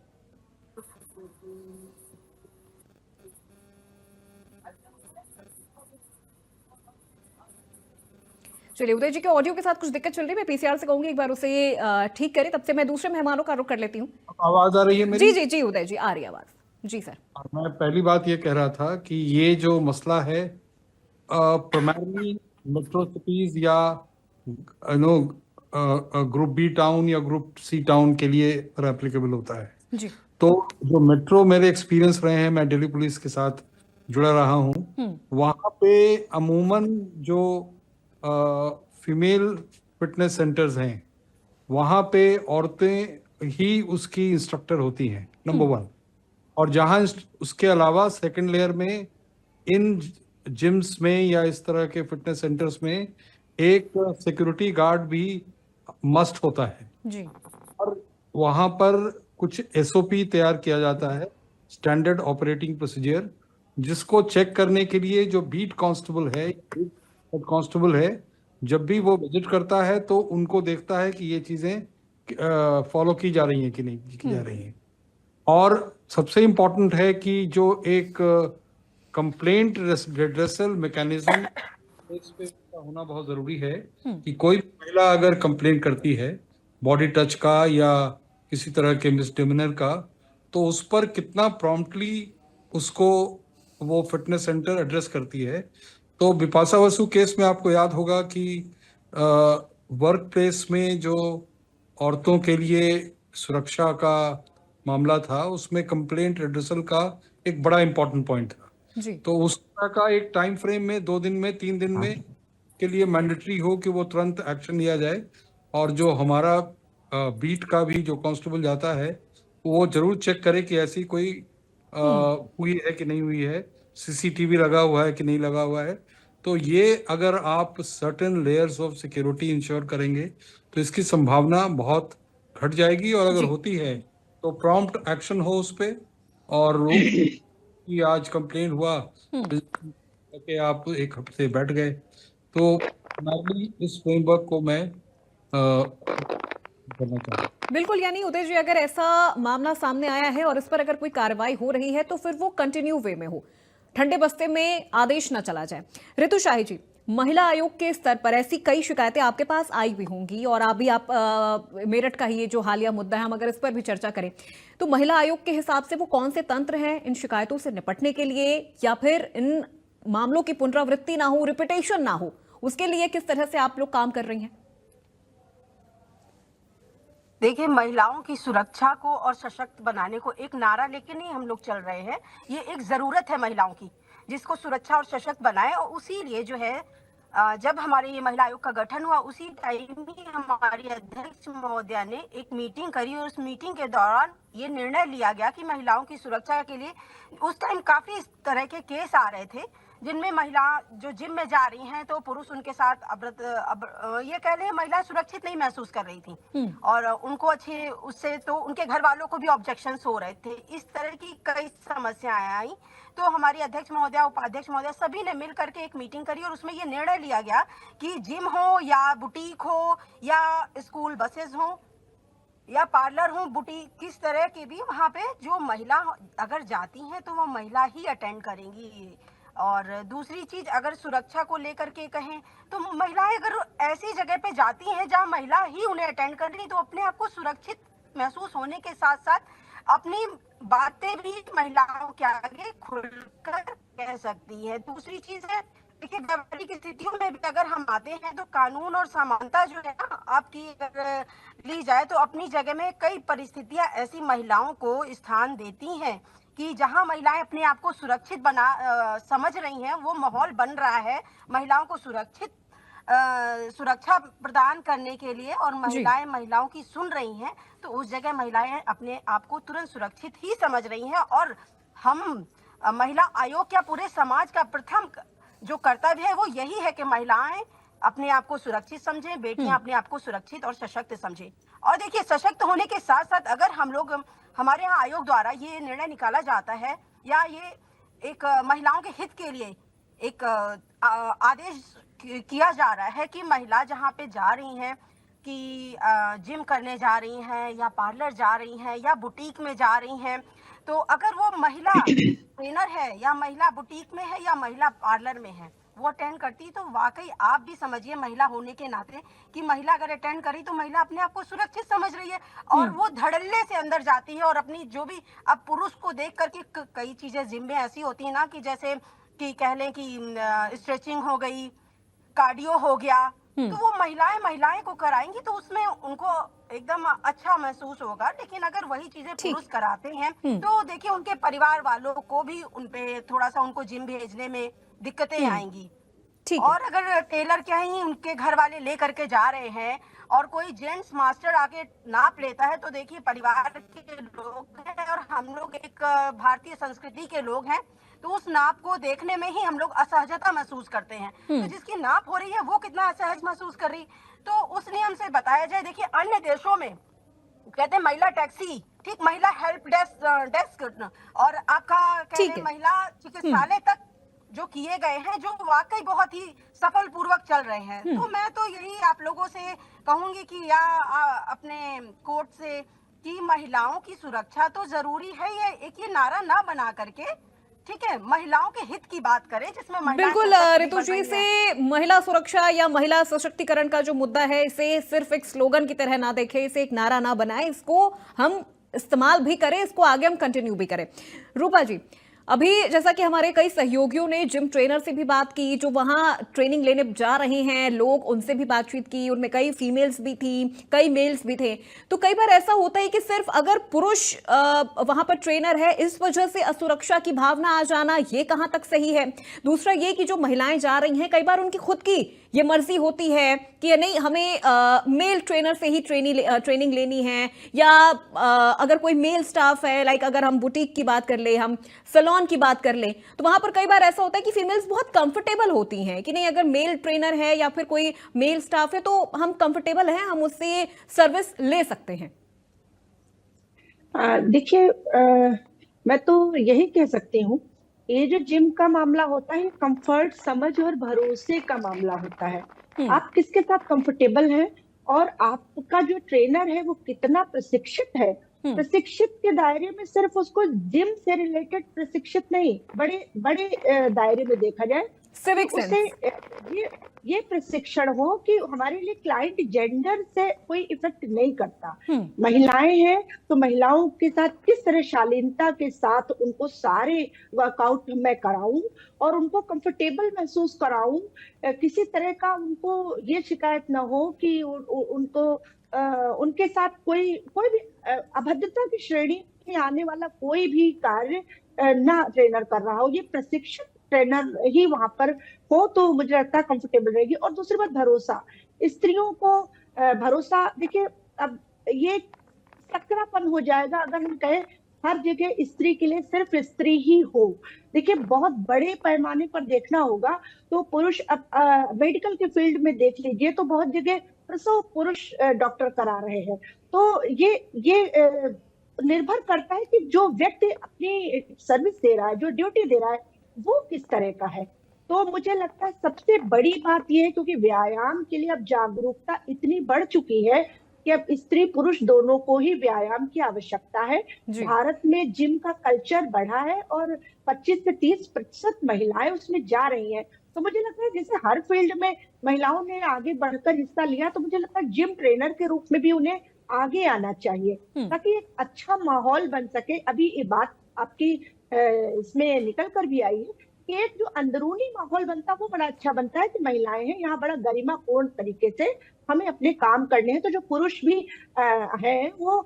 चलिए, उदय जी के ऑडियो के साथ कुछ दिक्कत चल रही है, मैं पीसीआर से कहूंगी एक बार उसे ठीक करें। तब से मैं दूसरे मेहमानों का रुख कर लेती हूँ।
आवाज आ रही है मेरी?
जी जी जी उदय जी, आ रही है आवाज। जी सर।
मैं पहली बात ये कह रहा था कि ये जो मसला है प्राइमरली मेट्रो सिटीज या ग्रुप बी टाउन या ग्रुप सी टाउन के लिए एप्लीकेबल होता है
जी।
तो जो मेट्रो मेरे एक्सपीरियंस रहे हैं, मैं दिल्ली पुलिस के साथ जुड़ा रहा हूँ, वहाँ पे अमूमन जो फीमेल फिटनेस सेंटर्स हैं वहाँ पे औरतें ही उसकी इंस्ट्रक्टर होती हैं, नंबर 1। और जहाँ उसके अलावा सेकंड लेयर में इन जिम्स में या इस तरह के फिटनेस सेंटर्स में एक सिक्योरिटी गार्ड भी मस्ट होता है
जी।
और वहाँ पर कुछ एसओपी तैयार किया जाता है, स्टैंडर्ड ऑपरेटिंग प्रोसीजर, जिसको चेक करने के लिए जो बीट कांस्टेबल है, हेड कांस्टेबल है, जब भी वो विजिट करता है तो उनको देखता है कि ये चीजें फॉलो की जा रही हैं कि नहीं की जा रही हैं। और सबसे इम्पोर्टेंट है कि जो एक कंप्लेंट रिड्रेसल मैकेनिज्म का होना बहुत जरूरी है कि कोई महिला अगर कंप्लेंट करती है बॉडी टच का या किसी तरह के मिसडिमिनर का, तो उस पर कितना प्रॉम्प्टली उसको वो फिटनेस सेंटर एड्रेस करती है। तो बिपाशा बसु केस में आपको याद होगा कि वर्क प्लेस में जो औरतों के लिए सुरक्षा का मामला था, उसमें कंप्लेंट एड्रेसल का एक बड़ा इंपॉर्टेंट पॉइंट था
जी।
तो उस तरह का एक टाइम फ्रेम में 2 दिन में 3 दिन में के लिए मैंडेटरी हो कि वो तुरंत एक्शन लिया जाए। और जो हमारा बीट का भी जो कांस्टेबल जाता है वो जरूर चेक करे कि ऐसी कोई हुई है कि नहीं हुई है, सीसीटीवी लगा हुआ है कि नहीं लगा हुआ है। तो ये अगर आप certain layers of security ensure करेंगे तो इसकी संभावना बहुत घट जाएगी। और अगर होती है तो प्रॉम्प्ट एक्शन हो उस पे। और कि आज कंप्लेन हुआ कि आप एक हफ्ते बैठ गए, तो इस फ्रेमवर्क को मैं करना चाहता हूँ।
बिल्कुल, यानी उदय जी, अगर ऐसा मामला सामने आया है और इस पर अगर कोई कार्रवाई हो रही है तो फिर वो कंटिन्यू वे में हो, ठंडे बस्ते में आदेश न चला जाए। ऋतु शाही जी, महिला आयोग के स्तर पर ऐसी कई शिकायतें आपके पास आई भी होंगी और अभी आप मेरठ का ही ये जो हालिया मुद्दा है, हम अगर इस पर भी चर्चा करें तो महिला आयोग के हिसाब से वो कौन से तंत्र हैं इन शिकायतों से निपटने के लिए, या फिर इन मामलों की पुनरावृत्ति ना हो, रिपीटेशन ना हो, उसके लिए किस तरह से आप लोग काम कर रही हैं?
देखिए, महिलाओं की सुरक्षा को और सशक्त बनाने को एक नारा लेके नहीं हम लोग चल रहे हैं। ये एक जरूरत है महिलाओं की, जिसको सुरक्षा और सशक्त बनाए। और उसी लिए जो है जब हमारे ये महिला आयोग का गठन हुआ उसी टाइम ही हमारी अध्यक्ष महोदया ने एक मीटिंग करी और उस मीटिंग के दौरान ये निर्णय लिया गया कि महिलाओं की सुरक्षा के लिए उस टाइम काफी इस तरह के केस आ रहे थे जिनमें महिला जो जिम में जा रही हैं तो पुरुष उनके साथ ये कह लें महिला सुरक्षित नहीं महसूस कर रही थी और उनको अच्छे उससे तो उनके घर वालों को भी ऑब्जेक्शंस हो रहे थे। इस तरह की कई समस्याएं आई तो हमारी अध्यक्ष महोदया, उपाध्यक्ष महोदया सभी ने मिल करके एक मीटिंग करी और उसमें ये निर्णय लिया गया कि जिम हो या बुटीक हो या स्कूल बसेस हो या पार्लर हो, बुटीक, किस तरह की भी वहाँ पे जो महिला अगर जाती हैं तो वो महिला ही अटेंड करेंगी। और दूसरी चीज, अगर सुरक्षा को लेकर के कहें तो महिलाएं अगर ऐसी जगह पे जाती हैं जहां महिला ही उन्हें अटेंड कर रही तो अपने आप को सुरक्षित महसूस होने के साथ साथ अपनी बातें भी महिलाओं के आगे खुलकर कह सकती है। दूसरी चीज है, देखिए व्यावहारिक स्थितियों में भी अगर हम आते हैं तो कानून और समानता जो है ना आपकी अगर ली जाए तो अपनी जगह में कई परिस्थितियां ऐसी महिलाओं को स्थान देती हैं कि जहां महिलाएं अपने आप को सुरक्षित समझ रही हैं, वो माहौल बन रहा है महिलाओं को सुरक्षा प्रदान करने के लिए और महिलाओं की सुन रही हैं, तो उस जगह महिलाएं अपने आप को तुरंत सुरक्षित ही समझ रही हैं। और हम महिला आयोग या पूरे समाज का प्रथम जो कर्तव्य है वो यही है कि महिलाएं अपने आप को सुरक्षित समझें, बेटियां अपने आप को सुरक्षित और सशक्त समझें। और देखिए सशक्त होने के साथ साथ अगर हम लोग हमारे यहाँ आयोग द्वारा ये निर्णय निकाला जाता है या ये एक महिलाओं के हित के लिए एक आदेश किया जा रहा है कि महिला जहाँ पे जा रही हैं कि जिम करने जा रही हैं या पार्लर जा रही हैं या बुटीक में जा रही हैं, तो अगर वो महिला ट्रेनर है या महिला बुटीक में है या महिला पार्लर में है वो अटेंड करती, तो वाकई आप भी समझिए महिला होने के नाते कि महिला अगर अटेंड करी तो महिला अपने आप को सुरक्षित समझ रही है और वो धड़ल्ले से अंदर जाती है। और अपनी जो भी अब पुरुष को देख करके कई चीजें जिम में ऐसी होती है ना कि जैसे कि कह लें कि स्ट्रेचिंग हो गई, कार्डियो हो गया, तो वो महिलाएं को कराएंगी तो उसमें उनको एकदम अच्छा महसूस होगा। लेकिन अगर वही चीजें पुरुष कराते हैं तो देखिए उनके परिवार वालों को भी उनपे थोड़ा सा उनको जिम भेजने में दिक्कतें आएंगी। और अगर टेलर क्या ही उनके घर वाले ले करके जा रहे हैं और कोई जेंट्स मास्टर आके नाप लेता है, तो देखिए परिवार के लोग हैं और हम लोग एक भारतीय संस्कृति के लोग हैं, तो उस नाप को देखने में ही हम लोग असहजता महसूस करते हैं। तो जिसकी नाप हो रही है वो कितना असहज महसूस कर रही, तो उस नियम से बताया जाए। देखिए अन्य देशों में कहते हैं महिला टैक्सी, ठीक, महिला हेल्प डेस्क और आपका कहते महिला चिकित्सालय तक जो किए गए हैं, जो वाकई बहुत ही सफल पूर्वक चल रहे हैं। तो मैं तो यही आप लोगों से कहूंगी कि या अपने कोर्ट से कि महिलाओं की सुरक्षा तो जरूरी है, ये नारा ना बना करके, ठीक है, महिलाओं के हित की बात करें जिसमें
बिल्कुल रितु जी, से महिला सुरक्षा या महिला सशक्तिकरण का जो मुद्दा है इसे सिर्फ एक स्लोगन की तरह ना देखें, इसे एक नारा ना बनाएं, इसको हम इस्तेमाल भी करें, इसको आगे हम कंटिन्यू भी करें। रूपा जी, अभी जैसा कि हमारे कई सहयोगियों ने जिम ट्रेनर से भी बात की जो वहां ट्रेनिंग लेने जा रहे हैं लोग, उनसे भी बातचीत की, उनमें कई फीमेल्स भी थी, कई मेल्स भी थे। तो कई बार ऐसा होता है कि सिर्फ अगर पुरुष वहां पर ट्रेनर है इस वजह से असुरक्षा की भावना आ जाना, ये कहां तक सही है। दूसरा ये कि जो महिलाएं जा रही हैं कई बार उनकी खुद की ये मर्जी होती है कि नहीं हमें मेल ट्रेनर से ही ट्रेनिंग लेनी है, या अगर कोई मेल स्टाफ है, लाइक अगर हम बुटीक की बात कर ले, हम सैलून की बात कर ले, तो वहां पर कई बार ऐसा होता है कि फीमेल्स बहुत कंफर्टेबल होती हैं कि नहीं अगर मेल ट्रेनर है या फिर कोई मेल स्टाफ है तो हम कंफर्टेबल हैं, हम उससे सर्विस ले सकते हैं।
देखिए मैं तो यही कह सकती हूँ, ये जो जिम का मामला होता है कंफर्ट, समझ और भरोसे का मामला होता है। आप किसके साथ कंफर्टेबल हैं और आपका जो ट्रेनर है वो कितना प्रशिक्षित है। प्रशिक्षित के दायरे में सिर्फ उसको जिम से रिलेटेड प्रशिक्षित नहीं, बड़े बड़े दायरे में देखा जाए
सिविक
सेंस ये प्रशिक्षण हो कि हमारे लिए क्लाइंट जेंडर से कोई इफेक्ट नहीं करता। महिलाएं हैं तो महिलाओं के साथ किस तरह शालीनता के साथ उनको सारे वर्कआउट मैं कराऊं और उनको कंफर्टेबल महसूस कराऊं, किसी तरह का उनको ये शिकायत ना हो कि उनको उनके साथ कोई भी अभद्रता की श्रेणी में आने वाला कोई भी कार्य ना ट्रेनर कर रहा हो। ये प्रशिक्षित ट्रेनर ही वहां पर हो तो मुझे लगता है कंफर्टेबल रहेगी। और दूसरी बात भरोसा, स्त्रियों को भरोसा, देखिए अब ये सकरापन हो जाएगा अगर हम कहें हर जगह स्त्री के लिए सिर्फ स्त्री ही हो। देखिए बहुत बड़े पैमाने पर देखना होगा तो पुरुष, मेडिकल के फील्ड में देख लीजिए तो बहुत जगह प्रसव पुरुष डॉक्टर करा रहे हैं। तो ये निर्भर करता है कि जो व्यक्ति अपनी सर्विस दे रहा है, जो ड्यूटी दे रहा है, वो किस तरह का है। तो मुझे लगता है सबसे बड़ी बात यह है, क्योंकि व्यायाम के लिए अब जागरूकता इतनी बढ़ चुकी है कि अब स्त्री पुरुष दोनों को ही व्यायाम की आवश्यकता है। भारत में जिम का कल्चर बढ़ा है और 25 से 30% महिलाएं उसमें जा रही हैं। तो मुझे लगता है जैसे हर फील्ड में महिलाओं ने आगे बढ़कर हिस्सा लिया, तो मुझे लगता है जिम ट्रेनर के रूप में भी उन्हें आगे आना चाहिए ताकि एक अच्छा माहौल बन सके। अभी ये बात आपकी इसमें निकल कर भी आई है कि एक जो अंदरूनी माहौल बनता है वो बड़ा अच्छा बनता है कि महिलाएं हैं यहाँ बड़ा गरिमापूर्ण तरीके से हमें अपने काम करने हैं। तो जो पुरुष भी हैं वो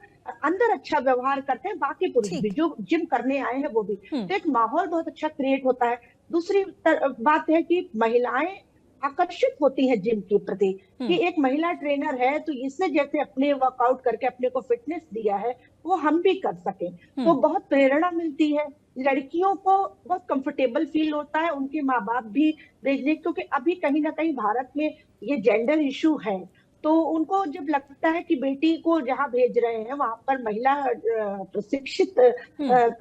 अंदर अच्छा व्यवहार करते हैं, बाकी पुरुष भी जो जिम करने आए हैं वो भी, तो एक माहौल बहुत अच्छा क्रिएट होता है। दूसरी बात है कि महिलाएं आकर्षित होती है जिम के प्रति कि एक महिला ट्रेनर है तो इसने जैसे अपने वर्कआउट करके अपने को फिटनेस दिया है वो हम भी कर सकें, तो बहुत प्रेरणा मिलती है। लड़कियों को बहुत कंफर्टेबल फील होता है उनके माँ बाप भी भेजने, क्योंकि अभी कहीं ना कहीं भारत में ये जेंडर इशू है, तो उनको जब लगता है कि बेटी को जहाँ भेज रहे हैं वहां पर महिला प्रशिक्षित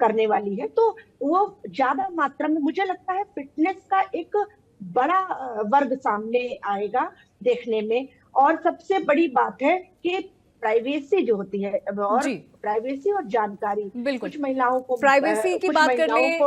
करने वाली है, तो वो ज्यादा मात्रा में मुझे लगता है फिटनेस का एक बड़ा वर्ग सामने आएगा देखने में। और सबसे बड़ी बात है कि प्राइवेसी जो होती है, और प्राइवेसी और जानकारी, कुछ महिलाओं को
प्राइवेसी की बात कर ले,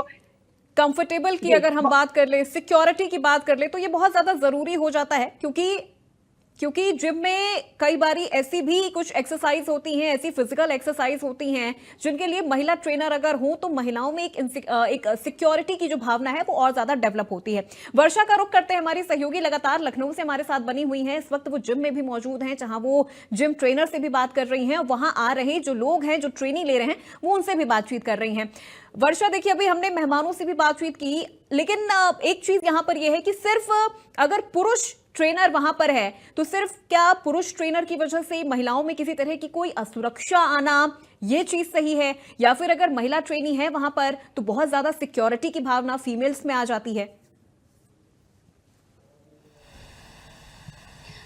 कंफर्टेबल की अगर हम बात कर ले, सिक्योरिटी की बात कर ले, तो ये बहुत ज्यादा जरूरी हो जाता है क्योंकि जिम में कई बारी ऐसी भी कुछ एक्सरसाइज होती हैं, ऐसी फिजिकल एक्सरसाइज होती हैं जिनके लिए महिला ट्रेनर अगर हो तो महिलाओं में एक सिक्योरिटी की जो भावना है वो और ज्यादा डेवलप होती है। वर्षा का रुख करते हैं, हमारी सहयोगी लगातार लखनऊ से हमारे साथ बनी हुई हैं, इस वक्त वो जिम में भी मौजूद हैं जहां वो जिम ट्रेनर से भी बात कर रही हैं, वहां आ रहे जो लोग हैं जो ट्रेनिंग ले रहे हैं वो उनसे भी बातचीत कर रही हैं। वर्षा, देखिए अभी हमने मेहमानों से भी बातचीत की, लेकिन एक चीज यहां पर यह है कि सिर्फ अगर पुरुष ट्रेनर वहां पर है तो सिर्फ क्या पुरुष ट्रेनर की वजह से महिलाओं में किसी तरह की कोई असुरक्षा आना ये चीज सही है, या फिर अगर महिला ट्रेनी है वहां पर तो बहुत ज्यादा सिक्योरिटी की भावना फीमेल्स में आ जाती है?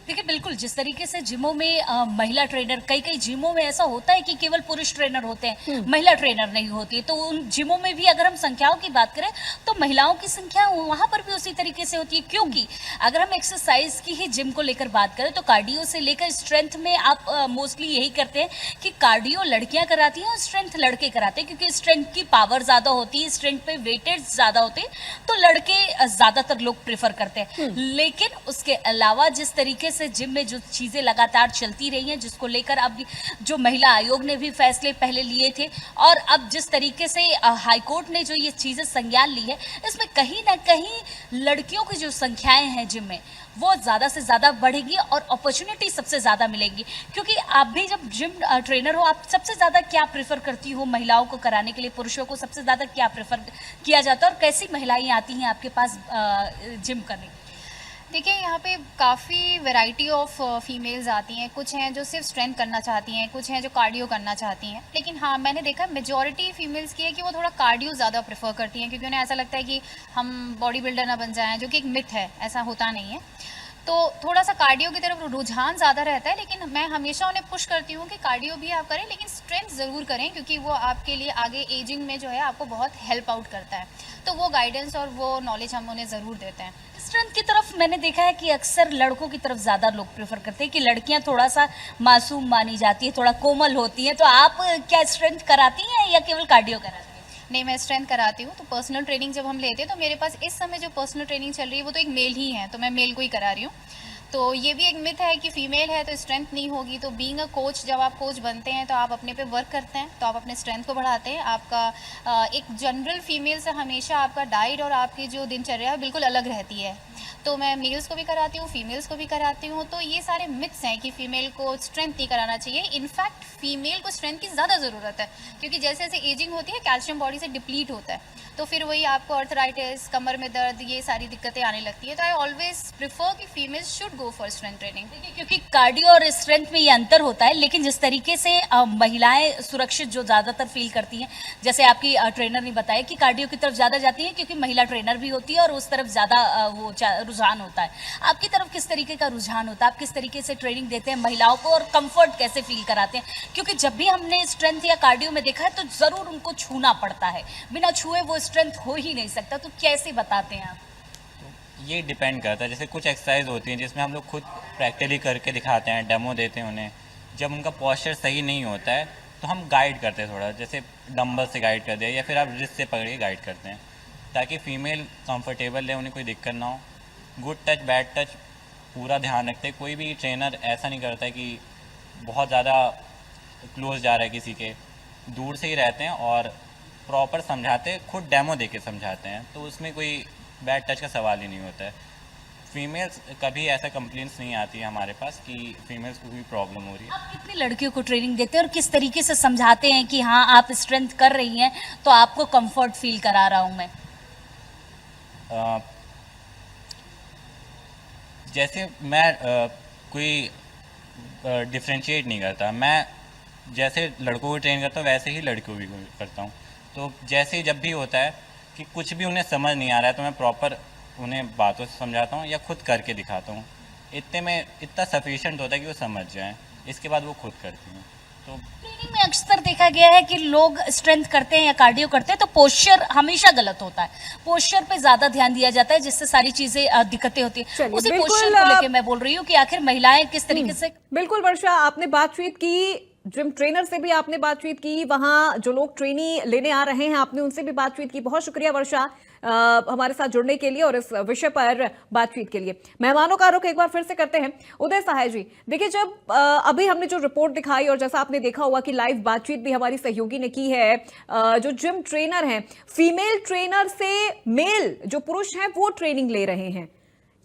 देखिए बिल्कुल, जिस तरीके से जिमों में महिला ट्रेनर, कई जिमों में ऐसा होता है कि केवल पुरुष ट्रेनर होते हैं, महिला ट्रेनर नहीं होती, तो उन जिमों में भी अगर हम संख्याओं की बात करें तो महिलाओं की संख्या वहां पर भी उसी तरीके से होती है। क्योंकि अगर हम एक्सरसाइज की ही जिम को लेकर बात करें तो कार्डियो से लेकर स्ट्रेंथ में आप मोस्टली यही करते हैं कि कार्डियो लड़कियां कराती हैं और स्ट्रेंथ लड़के कराते हैं, क्योंकि स्ट्रेंथ की पावर ज्यादा होती है, स्ट्रेंथ पे वेटेज ज्यादा होते हैं, तो लड़के ज्यादातर लोग प्रेफर करते हैं। लेकिन उसके अलावा जिस तरीके से जिम में जो चीजें लगातार चलती रही हैं, जिसको लेकर अब जो महिला आयोग ने भी फैसले पहले लिए थे, और अब जिस तरीके से हाईकोर्ट ने जो ये चीजें संज्ञान ली है, इसमें कहीं ना कहीं लड़कियों की जो संख्याएं हैं जिम में वो ज्यादा से ज्यादा बढ़ेगी और अपॉर्चुनिटी सबसे ज्यादा मिलेगी। क्योंकि आप भी जब जिम ट्रेनर हो, आप सबसे ज्यादा क्या प्रेफर करती हो महिलाओं को कराने के लिए, पुरुषों को सबसे ज्यादा क्या प्रेफर किया जाता है, और कैसी महिलाएं आती हैं आपके पास जिम करने?
देखिए यहाँ पे काफ़ी वैरायटी ऑफ फीमेल्स आती हैं। कुछ हैं जो सिर्फ स्ट्रेंथ करना चाहती हैं, कुछ हैं जो कार्डियो करना चाहती हैं। लेकिन हाँ, मैंने देखा मेजॉरिटी फीमेल्स की है कि वो थोड़ा कार्डियो ज़्यादा प्रेफर करती हैं, क्योंकि उन्हें ऐसा लगता है कि हम बॉडी बिल्डर ना बन जाएं, जो कि एक मिथ है, ऐसा होता नहीं है। तो थोड़ा सा कार्डियो की तरफ रुझान ज़्यादा रहता है। लेकिन मैं हमेशा उन्हें पुश करती हूँ कि कार्डियो भी आप करें, लेकिन स्ट्रेंथ ज़रूर करें, क्योंकि वो आपके लिए आगे एजिंग में जो है आपको बहुत हेल्प आउट करता है। तो वो गाइडेंस और वो नॉलेज हम उन्हें ज़रूर देते हैं।
स्ट्रेंथ की तरफ मैंने देखा है कि अक्सर लड़कों की तरफ ज़्यादा लोग प्रेफर करते हैं कि लड़कियां थोड़ा सा मासूम मानी जाती है, थोड़ा कोमल होती हैं। तो आप क्या स्ट्रेंथ कराती हैं या केवल कार्डियो कराती हैं?
नहीं, मैं स्ट्रेंथ कराती हूँ। तो पर्सनल ट्रेनिंग जब हम लेते हैं तो मेरे पास इस समय जो पर्सनल ट्रेनिंग चल रही है वो तो एक मेल ही है, तो मैं मेल को ही करा रही हूँ। तो ये भी एक मिथ है कि फीमेल है तो स्ट्रेंथ नहीं होगी। तो बीइंग अ कोच, जब आप कोच बनते हैं तो आप अपने पे वर्क करते हैं, तो आप अपने स्ट्रेंथ को बढ़ाते हैं। आपका एक जनरल फीमेल से हमेशा आपका डाइट और आपकी जो दिनचर्या है बिल्कुल अलग रहती है। तो मैं मेल्स को भी कराती हूँ, फीमेल्स को भी कराती हूँ। तो ये सारे मिथ्स हैं कि फीमेल को स्ट्रेंथ नहीं कराना चाहिए। इनफैक्ट फीमेल को स्ट्रेंथ की ज़्यादा ज़रूरत है, क्योंकि जैसे जैसे एजिंग होती है कैल्शियम बॉडी से डिप्लीट होता है, तो फिर वही आपको अर्थराइटिस, कमर में दर्द, ये सारी दिक्कतें आने लगती है। तो आई ऑलवेज प्रिफर कि females should go for strength training.
क्योंकि कार्डियो और स्ट्रेंथ में ये अंतर होता है, लेकिन जिस तरीके से महिलाएं सुरक्षित जो ज़्यादातर फील करती हैं, जैसे आपकी ट्रेनर ने बताया कि कार्डियो की तरफ ज़्यादा जाती हैं क्योंकि महिला ट्रेनर भी होती है और उस तरफ ज़्यादा वो रुझान होता है। आपकी तरफ किस तरीके का रुझान होता है? आप किस तरीके से ट्रेनिंग देते हैं महिलाओं को और कंफर्ट कैसे फील कराते हैं? क्योंकि जब भी हमने स्ट्रेंथ या कार्डियो में देखा है तो ज़रूर उनको छूना पड़ता है, बिना छुए वो स्ट्रेंथ हो ही नहीं सकता। तो कैसे बताते हैं आप?
ये डिपेंड करता है। जैसे कुछ एक्सरसाइज होती हैं जिसमें हम लोग खुद प्रैक्टिकली करके दिखाते हैं, डेमो देते हैं उन्हें। जब उनका पॉस्चर सही नहीं होता है तो हम गाइड करते हैं, थोड़ा जैसे डंबल से गाइड कर दिया या फिर आप रिस्ट से पकड़ के गाइड करते हैं, ताकि फीमेल कंफर्टेबल रहे, उन्हें कोई दिक्कत ना हो। गुड टच, बैड टच पूरा ध्यान रखते हैं। कोई भी ट्रेनर ऐसा नहीं करता है कि बहुत ज़्यादा क्लोज जा रहा है किसी के, दूर से ही रहते हैं और प्रॉपर समझाते, खुद डेमो दे के समझाते हैं, तो उसमें कोई बैड टच का सवाल ही नहीं होता है। फीमेल्स कभी ऐसा कंप्लेंट्स नहीं आती है हमारे पास कि फीमेल्स को कोई प्रॉब्लम हो रही है।
आप कितनी लड़कियों को ट्रेनिंग देते हैं और किस तरीके से समझाते हैं कि हाँ आप स्ट्रेंथ कर रही हैं तो आपको कंफर्ट फील करा रहा हूँ मैं?
जैसे मैं कोई डिफ्रेंशिएट नहीं करता, मैं जैसे लड़कों को ट्रेन करता हूँ वैसे ही लड़कियों भी करता हूँ। तो जैसे जब भी होता है कि कुछ भी उन्हें समझ नहीं आ रहा है तो मैं प्रॉपर उन्हें बातों से समझाता हूँ या खुद करके दिखाता हूँ। इतने में इतना सफिशिएंट होता है कि वो समझ जाएं, इसके बाद वो खुद करती हैं। तो
ट्रेनिंग में अक्सर देखा गया है कि लोग स्ट्रेंथ करते हैं या कार्डियो करते हैं तो पोस्चर हमेशा गलत होता है, पोस्चर पे ज्यादा ध्यान दिया जाता है जिससे सारी चीजें दिक्कतें होती है।
चलिए,
उसी
बिल्कुल,
पोस्चर को लेके मैं बोल रही हूँ कि आखिर महिलाएं किस तरीके से।
बिल्कुल वर्षा, आपने बातचीत की, जिम ट्रेनर से भी आपने बातचीत की, वहां जो लोग ट्रेनी लेने आ रहे हैं आपने उनसे भी बातचीत की। बहुत शुक्रिया वर्षा हमारे साथ जुड़ने के लिए और इस विषय पर बातचीत के लिए। मेहमानों का रुख एक बार फिर से करते हैं। उदय सहाय जी, देखिए जब अभी हमने जो रिपोर्ट दिखाई और जैसा आपने देखा हुआ कि लाइव बातचीत भी हमारी सहयोगी ने की है, जो जिम ट्रेनर हैं फीमेल ट्रेनर से मेल जो पुरुष हैं वो ट्रेनिंग ले रहे हैं,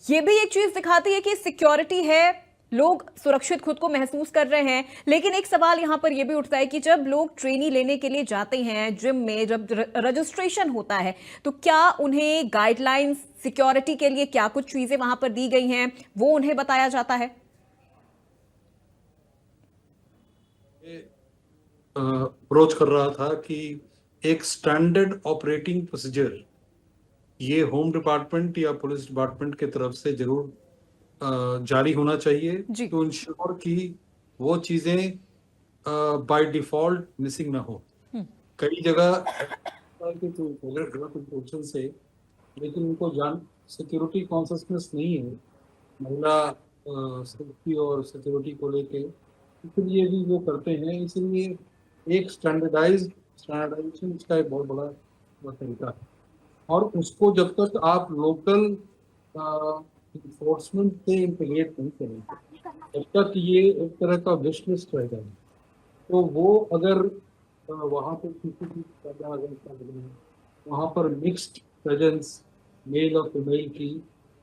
ये भी एक चीज दिखाती है कि सिक्योरिटी है, लोग सुरक्षित खुद को महसूस कर रहे हैं। लेकिन एक सवाल यहां पर यह भी उठता है कि जब लोग ट्रेनी लेने के लिए जाते हैं जिम में, जब रजिस्ट्रेशन होता है तो क्या उन्हें गाइडलाइंस सिक्योरिटी के लिए क्या कुछ चीजें वहां पर दी गई हैं वो उन्हें बताया जाता है?
अप्रोच कर रहा था कि एक स्टैंडर्ड ऑपरेटिंग प्रोसीजर ये होम डिपार्टमेंट या पुलिस डिपार्टमेंट की तरफ से जरूर जारी होना चाहिए टू इंश्योर कि वो चीजें बाय डिफॉल्ट मिसिंग ना हो। कई जगह से, लेकिन उनको सिक्योरिटी कॉन्शियसनेस नहीं है महिला सेफ्टी और सिक्योरिटी को लेके, इसलिए भी वो करते हैं। इसलिए एक स्टैंडर्डाइजेशन इसका एक बहुत बड़ा तरीका है और उसको जब तक आप लोकल इन्फोर्समेंट से इंटीग्रेट नहीं करेंगे जब तक ये एक तरह का विश लिस्ट रहेगा। तो वो अगर वहाँ पे वहाँ पर मिक्स्ड प्रेजेंस मेल और फीमेल की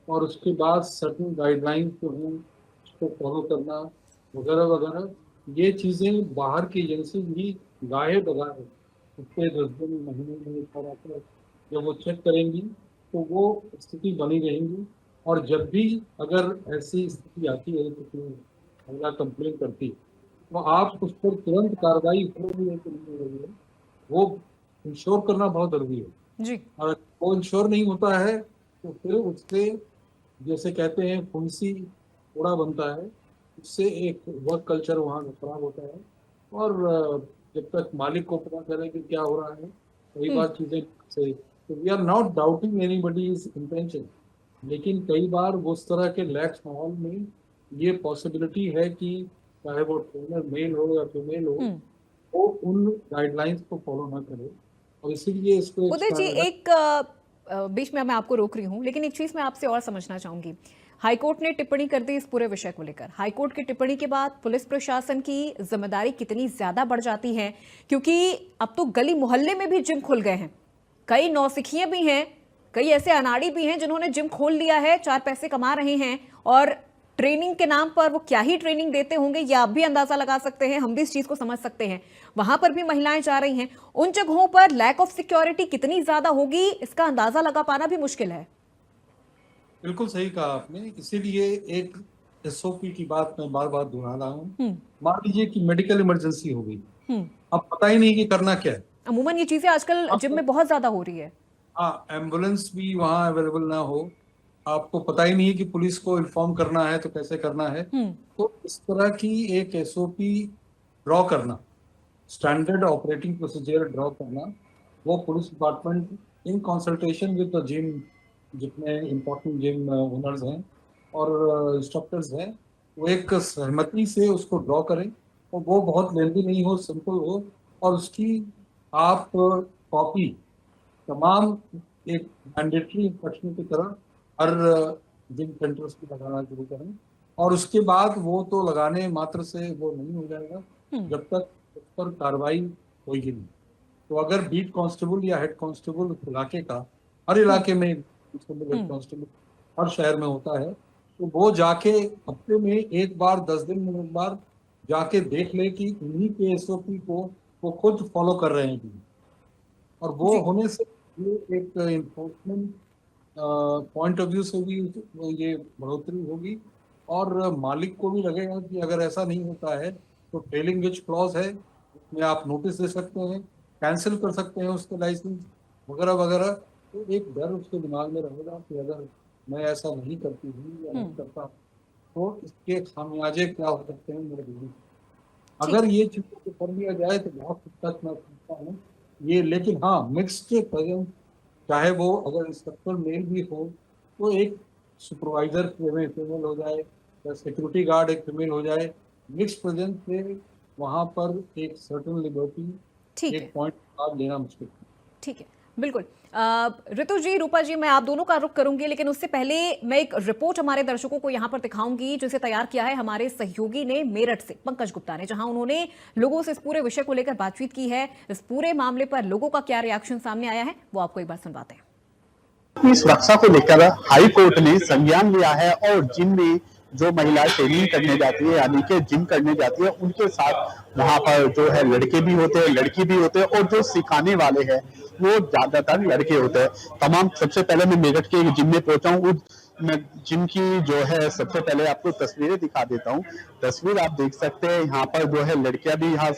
और उसके बाद सर्टेन गाइडलाइंस जो हैं उसको फॉलो करना वगैरह वगैरह, ये चीज़ें बाहर की एजेंसी भी गाहे बगाहे उसके 10 दिन महीने में जब वो चेक करेंगी तो वो स्थिति बनी रहेंगी। और जब भी अगर ऐसी स्थिति आती है कि महिला कंप्लेन करती है तो आप उस पर तुरंत कार्रवाई हो रही है कि नहीं हो रही है वो इंश्योर करना बहुत जरूरी है
जी।
और वो इंश्योर नहीं होता है तो फिर उससे जैसे कहते हैं फुंसी कूड़ा बनता है, उससे एक वर्क कल्चर वहाँ खराब होता है। और जब तक मालिक को पता चले कि क्या हो रहा है कई बार चीजें से, तो we are not doubting anybody's intention, लेकिन कई बार उस तरह के लैक्स माहौल में ये पॉसिबिलिटी है कि चाहे वो ट्रेनर मेल हो या फीमेल हो वो उन गाइडलाइंस को फॉलो ना करे। और इसीलिए इसको
उदय जी एक बीच में मैं आपको रोक रही हूं, लेकिन एक चीज मैं आपसे और समझना चाहूंगी। हाईकोर्ट ने टिप्पणी कर दी इस पूरे विषय को लेकर। हाईकोर्ट की टिप्पणी के बाद पुलिस प्रशासन की जिम्मेदारी कितनी ज्यादा बढ़ जाती है, क्योंकि अब तो गली मोहल्ले में भी जिम खुल गए हैं, कई नौसिखियां भी हैं, कई ऐसे अनाड़ी भी हैं जिन्होंने जिम खोल लिया है, 4 पैसे कमा रहे हैं और ट्रेनिंग के नाम पर वो क्या ही ट्रेनिंग देते होंगे ये आप भी अंदाजा लगा सकते हैं, हम भी इस चीज को समझ सकते हैं। वहां पर भी महिलाएं जा रही हैं, उन जगहों पर लैक ऑफ सिक्योरिटी कितनी ज्यादा होगी इसका अंदाजा लगा पाना भी मुश्किल है।
बिल्कुल सही कहा आपने, इसीलिए एक एसओपी की बात मैं बार बार दोहरा रहा हूँ। मान लीजिए कि मेडिकल इमरजेंसी हो गई, अब पता ही नहीं कि करना क्या है।
अमूमन ये चीजें आजकल जिम में बहुत ज्यादा हो रही है।
हाँ, एम्बुलेंस भी वहाँ अवेलेबल ना हो, आपको पता ही नहीं है कि पुलिस को इन्फॉर्म करना है तो कैसे करना है। तो इस तरह की एक एसओपी ड्रॉ करना, स्टैंडर्ड ऑपरेटिंग प्रोसीजर ड्रॉ करना, वो police department in consultation with the gym, जितने इम्पोर्टेंट जिम ओनर्स हैं और इंस्ट्रक्टर्स हैं, वो एक सहमति से उसको ड्रॉ करें और वो बहुत लेंदी नहीं हो, सिंपल हो, और उसकी आप कॉपी तमाम एक मैंडेटरी इंस्ट्रक्शन की तरह हर जिम सेंटर्स को लगाना शुरू करें। और उसके बाद वो तो लगाने मात्र से वो नहीं हो जाएगा, जब तक उस पर कार्रवाई होगी नहीं। तो अगर बीट कांस्टेबल या हेड कांस्टेबल इलाके का, हर इलाके में हेड कांस्टेबल हर शहर में होता है, तो वो जाके हफ्ते में एक बार 10 दिन में एक बार जाके देख ले कि उन्हीं के एसओपी को वो खुद फॉलो कर रहे हैं कि नहीं। और वो होने से ये एक इन्फोर्समेंट पॉइंट ऑफ व्यू से भी ये बढ़ोतरी होगी और मालिक को भी लगेगा कि अगर ऐसा नहीं होता है तो ट्रेलिंग विच क्लॉज है, उसमें आप नोटिस दे सकते हैं, कैंसिल कर सकते हैं उसके लाइसेंस वगैरह वगैरह। तो एक डर उसके दिमाग में रहेगा कि अगर मैं ऐसा नहीं करती हूँ या नहीं करता तो इसके खामियाजे क्या हो सकते हैं मेरे बिजनेस। अगर ये चीज़ों को कर लिया जाए तो बहुत हद तक मैं समझता हूँ ये। लेकिन हाँ, मिक्स के प्रेजेंट, चाहे वो अगर इंस्ट्रक्टर मेल भी हो तो एक सुपरवाइजर फीमेल हो जाए या सिक्योरिटी गार्ड एक फीमेल हो जाए, मिक्स प्रेजेंट से वहाँ पर एक सर्टेन लिबर्टी एक पॉइंट आप लेना मुश्किल है।
ठीक है, बिल्कुल। ऋतु जी, रूपा जी, मैं आप दोनों का रुख करूंगी, लेकिन उससे पहले मैं एक रिपोर्ट हमारे दर्शकों को यहाँ पर दिखाऊंगी जिसे तैयार किया है हमारे सहयोगी ने मेरठ से, पंकज गुप्ता ने, जहां उन्होंने लोगों से इस पूरे विषय को लेकर बातचीत की है। इस पूरे मामले पर लोगों का क्या रिएक्शन सामने आया है वो आपको एक बार सुनवाते हैं।
सुरक्षा को लेकर हाई कोर्ट ने संज्ञान लिया है और जिम में जो महिला ट्रेनिंग करने जाती है यानी कि जिम करने जाती है उनके साथ वहां पर जो है लड़के भी होते हैं, लड़की भी होते हैं और जो सिखाने वाले हैं वो ज्यादातर लड़के होते हैं। तमाम सबसे पहले मैं मेरठ के जिम में पहुंचा हूँ। मैं जिम की जो है सबसे पहले आपको तस्वीरें दिखा देता हूँ। तस्वीर आप देख सकते हैं, यहाँ पर जो है लड़कियां भी यहाँ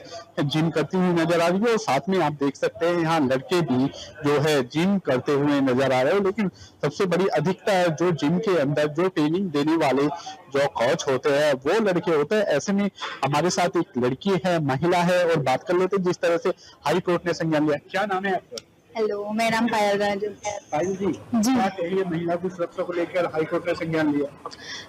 जिम करती हुई नजर आ रही है और साथ में आप देख सकते हैं यहाँ लड़के भी जो है जिम करते हुए नजर आ रहे हैं। लेकिन सबसे बड़ी अधिकता है जो जिम के अंदर जो ट्रेनिंग देने वाले जो कोच होते हैं वो लड़के होते हैं। ऐसे में हमारे साथ एक लड़की है, महिला है, और बात कर लेते हैं जिस तरह से हाई कोर्ट ने संज्ञान लिया। क्या नाम है आपका?
हेलो, मेरा नाम पायल राजू है।
पायल जी, क्या कहिए महिला की सुरक्षा को लेकर हाई कोर्ट ने संज्ञान लिया?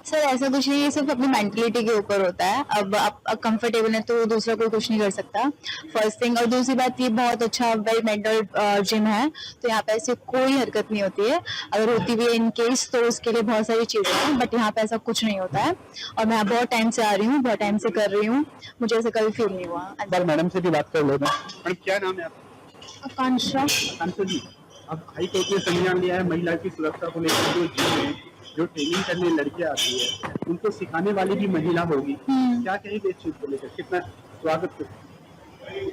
सर ऐसा कुछ नहीं है, सिर्फ अपनी मेंटलिटी के ऊपर होता है। अब आप कंफर्टेबल है तो दूसरा कोई कुछ नहीं कर सकता, फर्स्ट थिंग। और दूसरी बात, ये बहुत अच्छा वेल मेंटर्ड जिम है, तो यहाँ पे ऐसी कोई हरकत नहीं होती है। अगर होती भी है इन केस तो उसके लिए बहुत सारी चीजें हैं, बट यहाँ पे ऐसा कुछ नहीं होता है। और मैं बहुत टाइम से आ रही हूँ, बहुत टाइम से कर रही हूँ, मुझे ऐसा कभी फील नहीं हुआ।
मैडम से भी बात कर लेते हैं। मैडम क्या नाम है आपका?
आकांक्षा।
आकांक्षा जी, अब हाई कोर्ट ने संज्ञान लिया है महिला की सुरक्षा को लेकर जो जिम में जो ट्रेनिंग करने लड़कियां आती है उनको सिखाने वाली भी महिला होगी। क्या कहेंगे इस चीज को लेकर? कितना स्वागत करते?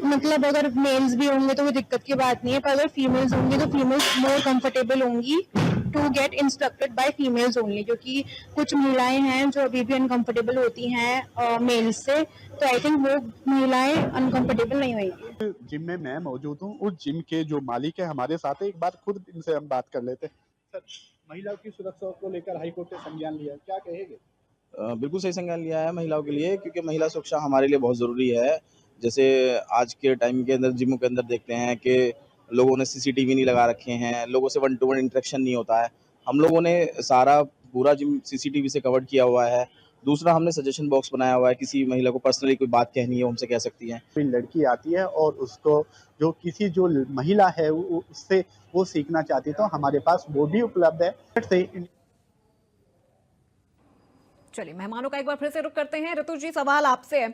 मतलब अगर मेल्स भी होंगे तो कोई दिक्कत की बात नहीं है, पर अगर फीमेल्स होंगी तो फीमेल्स मोर कंफर्टेबल होंगी to get instructed by females only, क्योंकि कुछ महिलाएं हैं जो अभी भी अनकंफर्टेबल होती हैं मेल्स से, तो आई थिंक वो महिलाएं अनकंफर्टेबल नहीं होंगी।
जिम में मैं मौजूद हूँ, उस जिम के जो मालिक है हमारे साथ है, एक बार खुद इनसे हम बात कर लेते हैं। सर, महिलाओं की सुरक्षा को लेकर हाई कोर्ट ने संज्ञान लिया, क्या कहेंगे?
बिल्कुल सही संज्ञान लिया है महिलाओं के लिए, क्योंकि महिला सुरक्षा हमारे लिए बहुत ज़रूरी है। जैसे आज के टाइम के अंदर जिमों के अंदर देखते हैं कि लोगों ने सीसीटीवी नहीं लगा रखे हैं, लोगों से 1-to-1 इंटरेक्शन नहीं होता है। हम लोगों ने सारा पूरा जिम सीसीटीवी से कवर किया हुआ है। दूसरा, हमने सजेशन बॉक्स बनाया हुआ है, किसी महिला को पर्सनली कोई बात कहनी है उनसे कह सकती हैं।
कोई लड़की आती है और उसको जो किसी जो महिला है उससे वो सीखना चाहती है तो हमारे पास वो भी उपलब्ध है।
चलिए, मेहमानों का एक बार फिर से रुख करते हैं। ऋतु जी, सवाल आपसे है,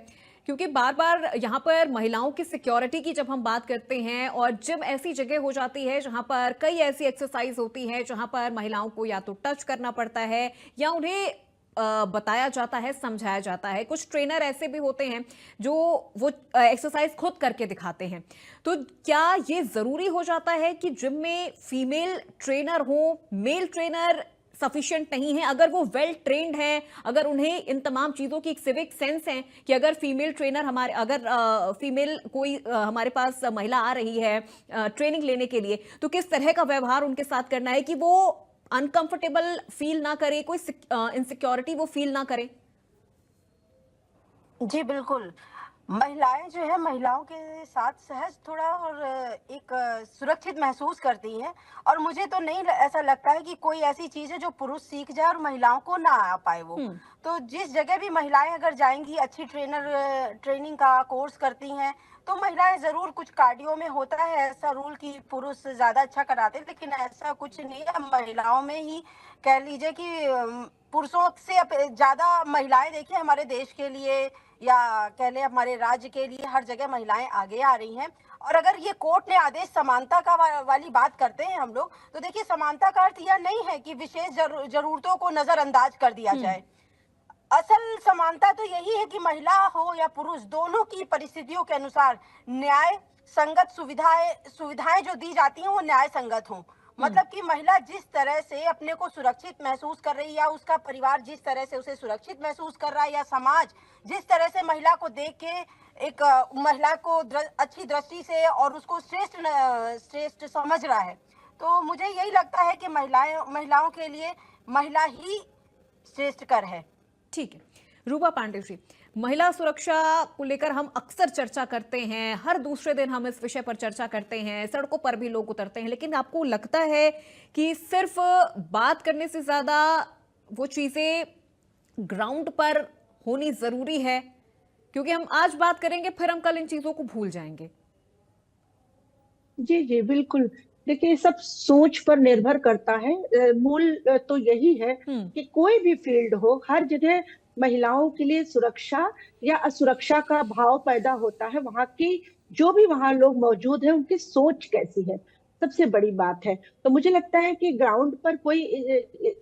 क्योंकि बार बार यहाँ पर महिलाओं की सिक्योरिटी की जब हम बात करते हैं और जिम ऐसी जगह हो जाती है जहाँ पर कई ऐसी एक्सरसाइज होती है जहाँ पर महिलाओं को या तो टच करना पड़ता है या उन्हें बताया जाता है, समझाया जाता है। कुछ ट्रेनर ऐसे भी होते हैं जो वो एक्सरसाइज खुद करके दिखाते हैं। तो क्या ये ज़रूरी हो जाता है कि जिम में फीमेल ट्रेनर हो, मेल ट्रेनर सफिशिएंट नहीं है? अगर वो वेल ट्रेंड है, अगर उन्हें इन तमाम चीज़ों की एक सिविक सेंस है कि अगर फीमेल ट्रेनर फीमेल कोई हमारे पास महिला आ रही है ट्रेनिंग लेने के लिए, तो किस तरह का व्यवहार उनके साथ करना है कि वो अनकंफर्टेबल फील ना करे, कोई इनसिक्योरिटी वो फील ना करे?
जी बिल्कुल, महिलाएं जो है महिलाओं के साथ सहज थोड़ा और एक सुरक्षित महसूस करती हैं। और मुझे तो नहीं ऐसा लगता है कि कोई ऐसी चीज है जो पुरुष सीख जाए और महिलाओं को ना आ पाए वो। तो जिस जगह भी महिलाएं अगर जाएंगी, अच्छी ट्रेनिंग का कोर्स करती हैं, तो महिलाएं जरूर, कुछ कार्डियो में होता है ऐसा रूल कि पुरुष ज्यादा अच्छा कराते हैं, लेकिन ऐसा कुछ नहीं है। महिलाओं में ही कह लीजिए कि पुरुषों से ज्यादा महिलाएं देखिए हमारे देश के लिए या कह ले हमारे राज्य के लिए हर जगह महिलाएं आगे आ रही हैं। और अगर ये कोर्ट ने आदेश समानता का वाली बात करते हैं हम लोग, तो देखिए समानता का अर्थ यह नहीं है कि विशेष जरूरतों को नजरअंदाज कर दिया जाए। असल समानता तो यही है कि महिला हो या पुरुष, दोनों की परिस्थितियों के अनुसार न्याय संगत सुविधाएं जो दी जाती हैं वो न्याय संगत हों। मतलब कि महिला जिस तरह से अपने को सुरक्षित महसूस कर रही है या उसका परिवार जिस तरह से उसे सुरक्षित महसूस कर रहा है या समाज जिस तरह से महिला को देख के एक महिला को अच्छी दृष्टि से और उसको श्रेष्ठ समझ रहा है, तो मुझे यही लगता है कि महिलाओं के लिए महिला ही श्रेष्ठ कर है।
ठीक है रूपा पांडे जी, महिला सुरक्षा को लेकर हम अक्सर चर्चा करते हैं, हर दूसरे दिन हम इस विषय पर चर्चा करते हैं, सड़कों पर भी लोग उतरते हैं, लेकिन आपको लगता है कि सिर्फ बात करने से ज्यादा वो चीजें ग्राउंड पर होनी जरूरी है? क्योंकि हम आज बात करेंगे फिर हम कल इन चीजों को भूल जाएंगे।
जी जी बिल्कुल, देखिए सब सोच पर निर्भर करता है। मूल तो यही है कि कोई भी फील्ड हो, हर जगह महिलाओं के लिए सुरक्षा या असुरक्षा का भाव पैदा होता है। वहाँ की जो भी वहाँ लोग मौजूद हैं उनकी सोच कैसी है, सबसे बड़ी बात है। तो मुझे लगता है कि ग्राउंड पर कोई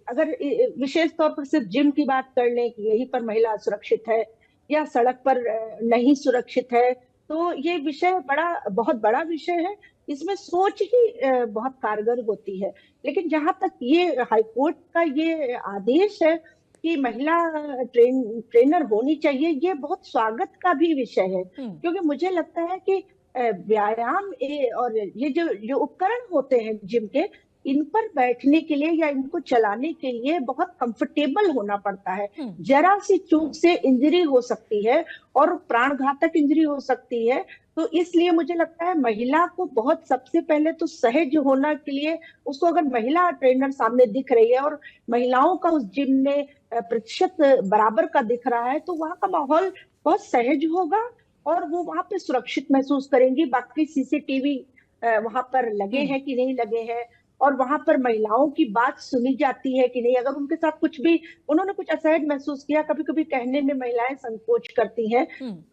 अगर विशेष तौर पर सिर्फ जिम की बात कर लें कि यहीं पर महिला सुरक्षित है या सड़क पर नहीं सुरक्षित है, तो ये विषय बहुत बड़ा विषय है। इसमें सोच ही बहुत कारगर होती है। लेकिन जहां तक ये हाईकोर्ट का ये आदेश है कि महिला ट्रेनर होनी चाहिए, ये बहुत स्वागत का भी विषय है। क्योंकि मुझे लगता है कि व्यायाम और ये जो उपकरण होते हैं जिम के, इन पर बैठने के लिए या इनको चलाने के लिए बहुत कंफर्टेबल होना पड़ता है। जरा सी चूक से इंजरी हो सकती है और प्राणघातक इंजरी हो सकती है। तो इसलिए मुझे लगता है महिला को बहुत सबसे पहले तो सहज होना के लिए, उसको अगर महिला ट्रेनर सामने दिख रही है और महिलाओं का उस जिम में प्रतिशत बराबर का दिख रहा है, तो वहाँ का माहौल बहुत सहज होगा और वो वहाँ पे सुरक्षित महसूस करेंगी। बाकी सीसीटीवी वहाँ पर लगे हैं कि नहीं लगे हैं, और वहां पर महिलाओं की बात सुनी जाती है कि नहीं। अगर उनके साथ उन्होंने कुछ असहज महसूस किया, कभी कभी कहने में महिलाएं संकोच करती हैं,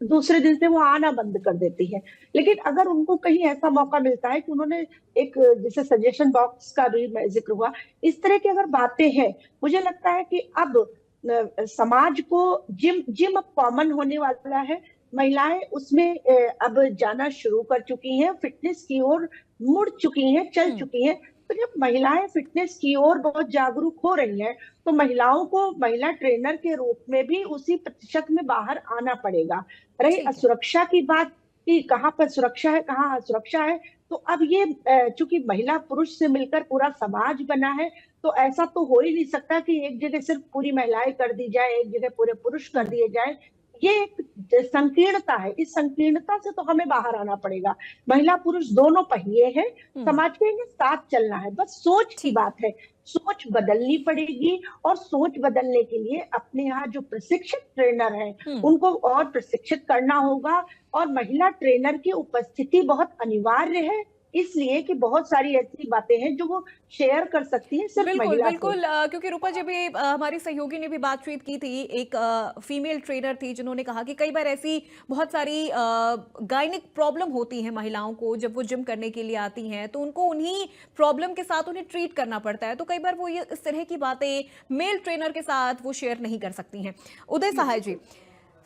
दूसरे दिन से वो आना बंद कर देती है। लेकिन अगर उनको कहीं ऐसा मौका मिलता है कि उन्होंने एक, जैसे सजेशन बॉक्स का भी जिक्र हुआ, इस तरह की अगर बातें हैं, मुझे लगता है कि अब समाज को जिम अब कॉमन होने वाला है। महिलाएं उसमें अब जाना शुरू कर चुकी हैं, फिटनेस की ओर मुड़ चुकी हैं, चल चुकी हैं। तो जब महिलाएं फिटनेस की ओर बहुत जागरूक हो रही हैं, तो महिलाओं को महिला ट्रेनर के रूप में भी उसी प्रतिशत में बाहर आना पड़ेगा। रही असुरक्षा की बात कि कहाँ पर सुरक्षा है, कहाँ असुरक्षा है, तो अब ये चूंकि महिला पुरुष से मिलकर पूरा समाज बना है, तो ऐसा तो हो ही नहीं सकता कि एक जगह सिर्फ पूरी महिलाएं कर दी जाए, एक जगह पूरे पुरुष कर दिए जाए। ये एक संकीर्णता है, इस संकीर्णता से तो हमें बाहर आना पड़ेगा। महिला पुरुष दोनों पहिए हैं, समाज के साथ चलना है, बस सोच की बात है। सोच बदलनी पड़ेगी और सोच बदलने के लिए अपने यहाँ जो प्रशिक्षित ट्रेनर हैं उनको और प्रशिक्षित करना होगा। और महिला ट्रेनर की उपस्थिति बहुत अनिवार्य है, इसलिए कि बहुत सारी ऐसी बातें हैं जो वो शेयर कर सकती हैं सिर्फ महिला।
बिल्कुल क्योंकि रूपा जी भी हमारी सहयोगी ने भी बातचीत की थी, एक फीमेल ट्रेनर थी जिन्होंने कहा कि कई बार ऐसी बहुत सारी गायनिक प्रॉब्लम होती है महिलाओं को, जब वो जिम करने के लिए आती हैं तो उनको उन्हीं प्रॉब्लम के साथ उन्हें ट्रीट करना पड़ता है, तो कई बार वो ये इस तरह की बातें मेल ट्रेनर के साथ वो शेयर नहीं कर सकती हैं। उदय सहाय जी,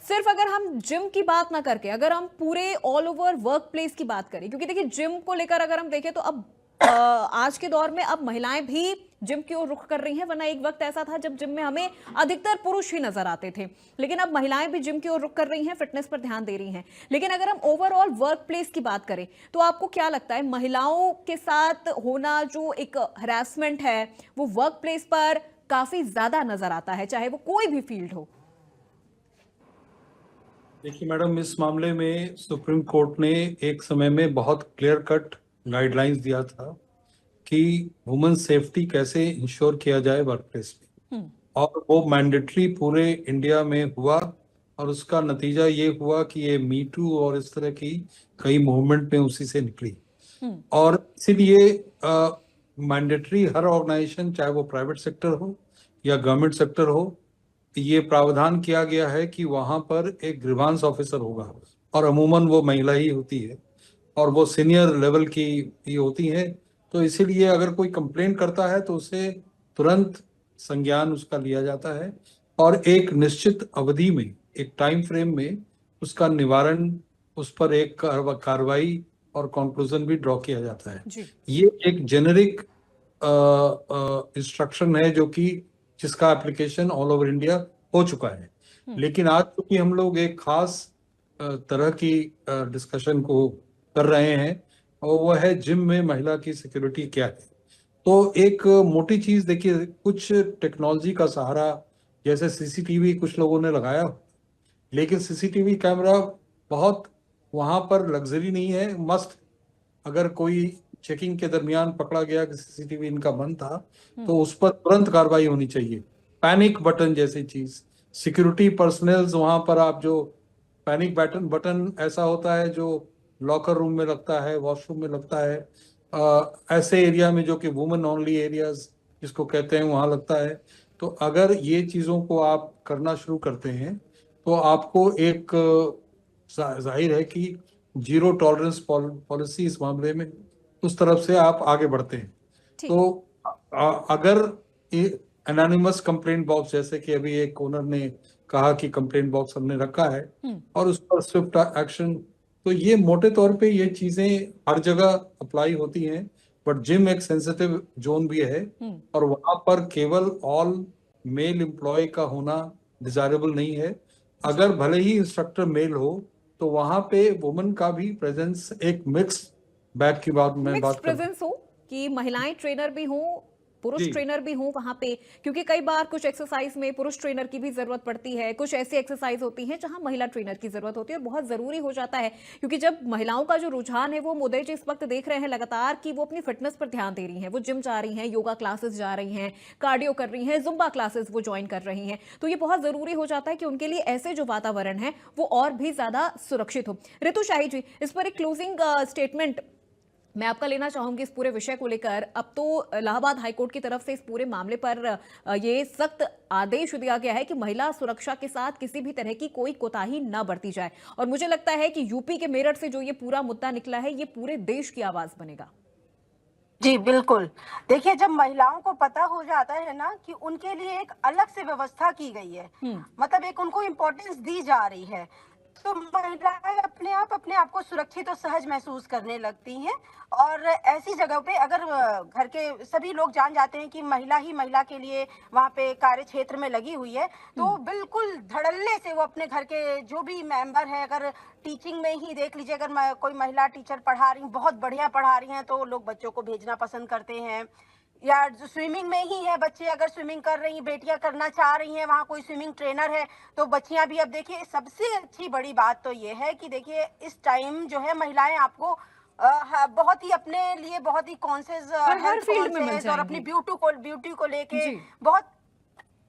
सिर्फ अगर हम जिम की बात ना करके अगर हम पूरे ऑल ओवर वर्क प्लेस की बात करें, क्योंकि देखिए जिम को लेकर अगर हम देखें तो अब आज के दौर में अब महिलाएं भी जिम की ओर रुख कर रही हैं, वरना एक वक्त ऐसा था जब जिम में हमें अधिकतर पुरुष ही नजर आते थे, लेकिन अब महिलाएं भी जिम की ओर रुख कर रही हैं, फिटनेस पर ध्यान दे रही हैं। लेकिन अगर हम ओवरऑल वर्क प्लेस की बात करें तो आपको क्या लगता है महिलाओं के साथ होना जो एक हरासमेंट है वो वर्क प्लेस पर काफी ज्यादा नजर आता है, चाहे वो कोई भी फील्ड हो?
देखिए मैडम, इस मामले में सुप्रीम कोर्ट ने एक समय में बहुत क्लियर कट गाइडलाइंस दिया था कि वुमेन सेफ्टी कैसे इंश्योर किया जाए वर्क प्लेस में, और वो मैंडेटरी पूरे इंडिया में हुआ और उसका नतीजा ये हुआ कि ये मी टू और इस तरह की कई मूवमेंट में उसी से निकली। और इसीलिए मैंडेटरी हर ऑर्गेनाइजेशन, चाहे वो प्राइवेट सेक्टर हो या गवर्नमेंट सेक्टर हो, ये प्रावधान किया गया है कि वहां पर एक ग्रीवांस ऑफिसर होगा और अमूमन वो महिला ही होती है और वो सीनियर लेवल की ही होती है। तो इसीलिए अगर कोई कंप्लेंट करता है तो उसे तुरंत संज्ञान उसका लिया जाता है और एक निश्चित अवधि में, एक टाइम फ्रेम में उसका निवारण, उस पर एक कार्रवाई और कंक्लूजन भी ड्रॉ किया जाता है। ये एक जेनेरिक इंस्ट्रक्शन है जो कि जिसका एप्लीकेशन ऑल ओवर इंडिया हो चुका है। लेकिन आज चूंकि हम लोग एक खास तरह की डिस्कशन को कर रहे हैं और वो है जिम में महिला की सिक्योरिटी क्या है। तो एक मोटी चीज देखिए, कुछ टेक्नोलॉजी का सहारा जैसे सीसीटीवी कुछ लोगों ने लगाया, लेकिन सीसीटीवी कैमरा बहुत वहां पर लग्जरी नहीं है, मस्ट। अगर कोई चेकिंग के दरमियान पकड़ा गया कि सीसीटीवी इनका बंद था तो उस पर तुरंत कार्रवाई होनी चाहिए। पैनिक बटन जैसी चीज, सिक्योरिटी पर्सनल्स वहां पर, आप जो पैनिक बटन ऐसा होता है जो लॉकर रूम में लगता है, वॉशरूम में लगता है, ऐसे एरिया में जो कि वुमेन ओनली एरियाज जिसको कहते हैं वहां लगता है। तो अगर ये चीजों को आप करना शुरू करते हैं तो आपको एक जाहिर है कि जीरो टॉलरेंस पॉलिसी इस मामले में उस तरफ से आप आगे बढ़ते हैं। तो अगर एनोनिमस कंप्लेंट बॉक्स, जैसे कि अभी एक ओनर ने कहा कि कंप्लेंट बॉक्स हमने रखा है और उस पर स्विफ्ट एक्शन, तो ये मोटे तौर पे ये चीजें हर जगह अप्लाई होती हैं। बट जिम एक सेंसिटिव जोन भी है और वहां पर केवल ऑल मेल एम्प्लॉय का होना डिजायरेबल नहीं है। अगर भले ही इंस्ट्रक्टर मेल हो तो वहां पे वुमेन का भी प्रेजेंस, एक मिक्स बैग की बात मैं बात कर
प्रेजेंस हो कि महिलाएं ट्रेनर भी हों, पुरुष ट्रेनर भी हों वहां पे, क्योंकि कई बार कुछ एक्सरसाइज में पुरुष ट्रेनर की भी जरूरत पड़ती है, कुछ ऐसी एक्सरसाइज होती हैं जहां महिला ट्रेनर की जरूरत होती है और बहुत जरूरी हो जाता है। क्योंकि जब महिलाओं का जो रुझान है वो उदय जी इस वक्त देख रहे हैं लगातार कि वो अपनी फिटनेस पर ध्यान दे रही हैं, वो जिम जा रही हैं, योगा क्लासेस जा रही हैं, कार्डियो कर रही हैं, जुम्बा क्लासेस वो ज्वाइन कर रही हैं। तो ये बहुत जरूरी हो जाता है कि उनके लिए ऐसे जो वातावरण है वो और भी ज्यादा सुरक्षित हो। ऋतु शाही जी, इस पर एक क्लोजिंग स्टेटमेंट मैं आपका लेना चाहूंगी इस पूरे विषय को लेकर। अब तो इलाहाबाद हाईकोर्ट की तरफ से इस पूरे मामले पर ये सख्त आदेश दिया गया है कि महिला सुरक्षा के साथ किसी भी तरह की कोई कोताही न बरती जाए और मुझे लगता है कि यूपी के मेरठ से जो ये पूरा मुद्दा निकला है ये पूरे देश की आवाज बनेगा।
जी बिल्कुल। देखिए, जब महिलाओं को पता हो जाता है ना कि उनके लिए एक अलग से व्यवस्था की गई है, मतलब एक उनको इम्पोर्टेंस दी जा रही है, तो महिलाएं अपने आप को सुरक्षित और सहज महसूस करने लगती हैं। और ऐसी जगह पे अगर घर के सभी लोग जान जाते हैं कि महिला ही महिला के लिए वहाँ पे कार्य क्षेत्र में लगी हुई है, तो बिल्कुल धड़ल्ले से वो अपने घर के जो भी मेंबर है, अगर टीचिंग में ही देख लीजिए, अगर कोई महिला टीचर पढ़ा रही, बहुत बढ़िया पढ़ा रही हैं, तो लोग बच्चों को भेजना पसंद करते हैं। या स्विमिंग में ही है, बच्चे अगर स्विमिंग कर रही हैं, बेटियां करना चाह रही हैं, वहाँ कोई स्विमिंग ट्रेनर है तो बच्चियां भी। अब देखिए, सबसे अच्छी बड़ी बात तो ये है कि देखिए इस टाइम जो है महिलाएं आपको बहुत ही अपने लिए बहुत ही कॉन्शियस हेल्थ कॉन्शियस और अपनी ब्यूटी को लेके बहुत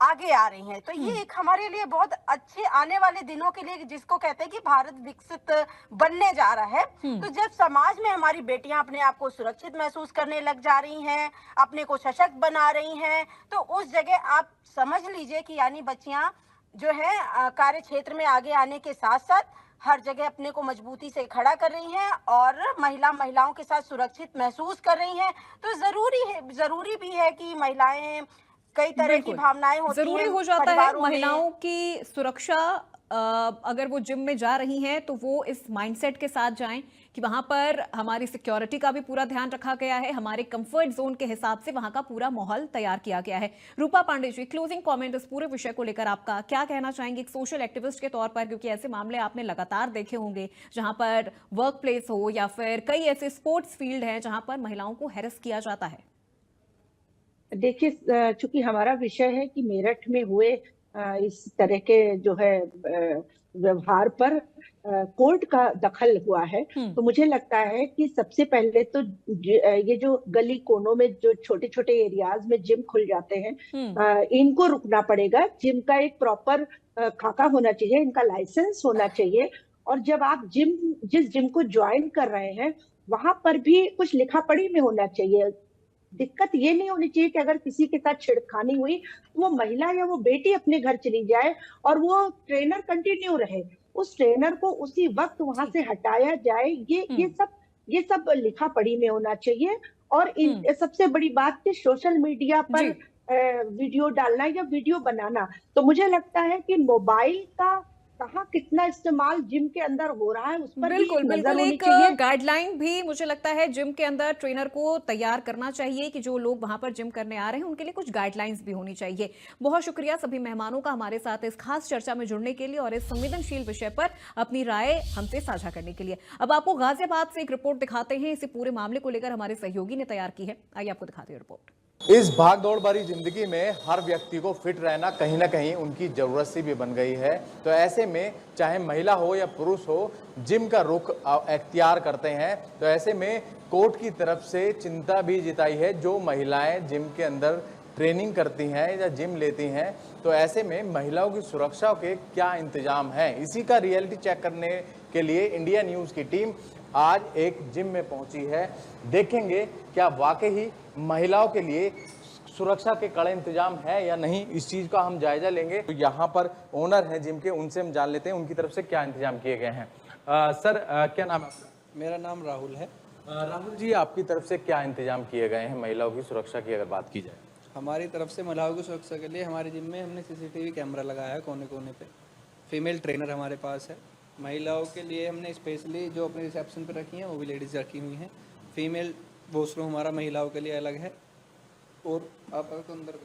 आगे आ रही हैं। तो ये एक हमारे लिए बहुत अच्छे आने वाले दिनों के लिए, जिसको कहते हैं कि भारत विकसित बनने जा रहा है। तो जब समाज में हमारी बेटियां अपने आप को सुरक्षित महसूस करने लग जा रही हैं, अपने को सशक्त बना रही हैं, तो उस जगह आप समझ लीजिए कि यानी बच्चियां जो है कार्य क्षेत्र में आगे आने के साथ साथ हर जगह अपने को मजबूती से खड़ा कर रही हैं और महिलाओं के साथ सुरक्षित महसूस कर रही हैं। तो जरूरी भी है कि महिलाएं, कई तरह की भावनाएं होती हैं,
जरूरी हो जाता है महिलाओं की सुरक्षा। अगर वो जिम में जा रही हैं तो वो इस माइंडसेट के साथ जाएं कि वहां पर हमारी सिक्योरिटी का भी पूरा ध्यान रखा गया है, हमारे कंफर्ट जोन के हिसाब से वहां का पूरा माहौल तैयार किया गया है। रूपा पांडे जी, क्लोजिंग कमेंट इस पूरे विषय को लेकर आपका क्या कहना चाहेंगे एक सोशल एक्टिविस्ट के तौर पर, क्योंकि ऐसे मामले आपने लगातार देखे होंगे जहां पर वर्क प्लेस हो या फिर कई ऐसे स्पोर्ट्स फील्ड हैं जहां पर महिलाओं को हैरेस किया जाता है।
देखिए, चूंकि हमारा विषय है कि मेरठ में हुए इस तरह के जो है व्यवहार पर कोर्ट का दखल हुआ है। तो मुझे लगता है कि सबसे पहले तो ये जो गली कोनों में जो छोटे छोटे एरियाज में जिम खुल जाते हैं, इनको रुकना पड़ेगा। जिम का एक प्रॉपर खाका होना चाहिए, इनका लाइसेंस होना चाहिए। और जब आप जिस जिम को ज्वाइन कर रहे हैं वहां पर भी कुछ लिखा पढ़ी में होना चाहिए। दिक्कत ये नहीं होनी चाहिए कि अगर किसी के साथ छेड़खानी हुई तो वो महिला या वो बेटी अपने घर चली जाए और वो ट्रेनर कंटिन्यू रहे, उस ट्रेनर को उसी वक्त वहां से हटाया जाए। ये सब लिखा पढ़ी में होना चाहिए। और सबसे बड़ी बात कि सोशल मीडिया पर वीडियो डालना या वीडियो बनाना, तो मुझे लगता है कि मोबाइल का कहाँ कितना इस्तेमाल जिम के अंदर हो रहा है उस पर
बिल्कुल
भी नजर
बिल्कुल
होनी
एक
चाहिए।
गाइडलाइन भी मुझे लगता है जिम के अंदर ट्रेनर को तैयार करना चाहिए कि जो लोग वहां पर जिम करने आ रहे हैं उनके लिए कुछ गाइडलाइंस भी होनी चाहिए। बहुत शुक्रिया सभी मेहमानों का हमारे साथ इस खास चर्चा में जुड़ने के लिए और इस संवेदनशील विषय पर अपनी राय हमसे साझा करने के लिए। अब आपको गाजियाबाद से एक रिपोर्ट दिखाते हैं, इसी पूरे मामले को लेकर हमारे सहयोगी ने तैयार की है। आइए आपको दिखाते हैं रिपोर्ट।
इस भागदौड़ भरी जिंदगी में हर व्यक्ति को फिट रहना कहीं ना कहीं उनकी जरूरत सी भी बन गई है। तो ऐसे में चाहे महिला हो या पुरुष हो, जिम का रुख अख्तियार करते हैं। तो ऐसे में कोर्ट की तरफ से चिंता भी जताई है जो महिलाएं जिम के अंदर ट्रेनिंग करती हैं या जिम लेती हैं। तो ऐसे में महिलाओं की सुरक्षा के क्या इंतजाम हैं, इसी का रियलिटी चेक करने के लिए इंडिया न्यूज़ की टीम आज एक जिम में पहुंची है। देखेंगे क्या वाकई ही महिलाओं के लिए सुरक्षा के कड़े इंतजाम है या नहीं, इस चीज का हम जायजा लेंगे। तो यहाँ पर ओनर हैं जिम के, उनसे हम जान लेते हैं उनकी तरफ से क्या इंतजाम किए गए हैं। सर क्या नाम है आपका?
मेरा नाम राहुल है।
राहुल जी, आपकी तरफ से क्या इंतजाम किए गए हैं महिलाओं की सुरक्षा की अगर बात की जाए?
हमारी तरफ से महिलाओं की सुरक्षा के लिए हमारे जिम में हमने सीसीटीवी कैमरा लगाया है कोने कोने पे। फीमेल ट्रेनर हमारे पास है। महिलाओं के लिए हमने स्पेशली जो अपने रिसेप्शन पे रखी हैं वो भी लेडीज़ रखी हुई हैं। फीमेल वॉशरूम हमारा महिलाओं के लिए अलग है। और आप अंदर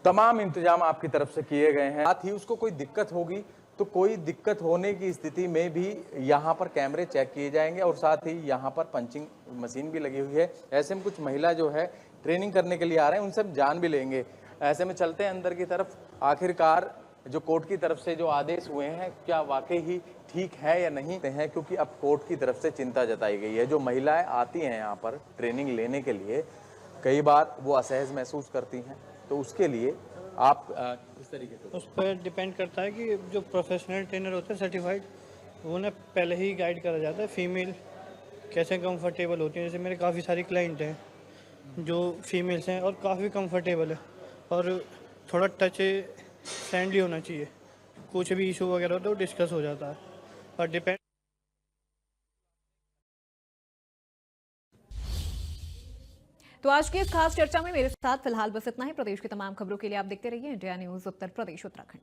तमाम इंतजाम आपकी तरफ से किए गए हैं। साथ ही उसको कोई दिक्कत होगी तो कोई दिक्कत होने की स्थिति में भी यहाँ पर कैमरे चेक किए जाएंगे और साथ ही यहाँ पर पंचिंग मशीन भी लगी हुई है। ऐसे में कुछ महिला जो है ट्रेनिंग करने के लिए आ रहे हैं, उनसे हम जान भी लेंगे। ऐसे में चलते हैं अंदर की तरफ। आखिरकार जो कोर्ट की तरफ से जो आदेश हुए हैं क्या वाकई ही ठीक है या नहीं है, क्योंकि अब कोर्ट की तरफ से चिंता जताई गई है। जो महिलाएं आती हैं यहाँ पर ट्रेनिंग लेने के लिए, कई बार वो असहज महसूस करती हैं, तो उसके लिए आप इस तरीके से
उस पर डिपेंड करता है कि जो प्रोफेशनल ट्रेनर होते हैं सर्टिफाइड, वो ना पहले ही गाइड करा जाता है फीमेल कैसे कंफर्टेबल होती है। जैसे मेरे काफ़ी सारी क्लाइंट हैं जो फीमेल्स हैं और काफ़ी कंफर्टेबल है और थोड़ा टच फ्रेंडली होना चाहिए। कुछ भी इशू वगैरह हो तो डिस्कस हो जाता है और डिपेंड।
तो आज की इस खास चर्चा में मेरे साथ फिलहाल बस इतना ही। प्रदेश की तमाम खबरों के लिए आप देखते रहिए इंडिया न्यूज़ उत्तर प्रदेश उत्तराखंड।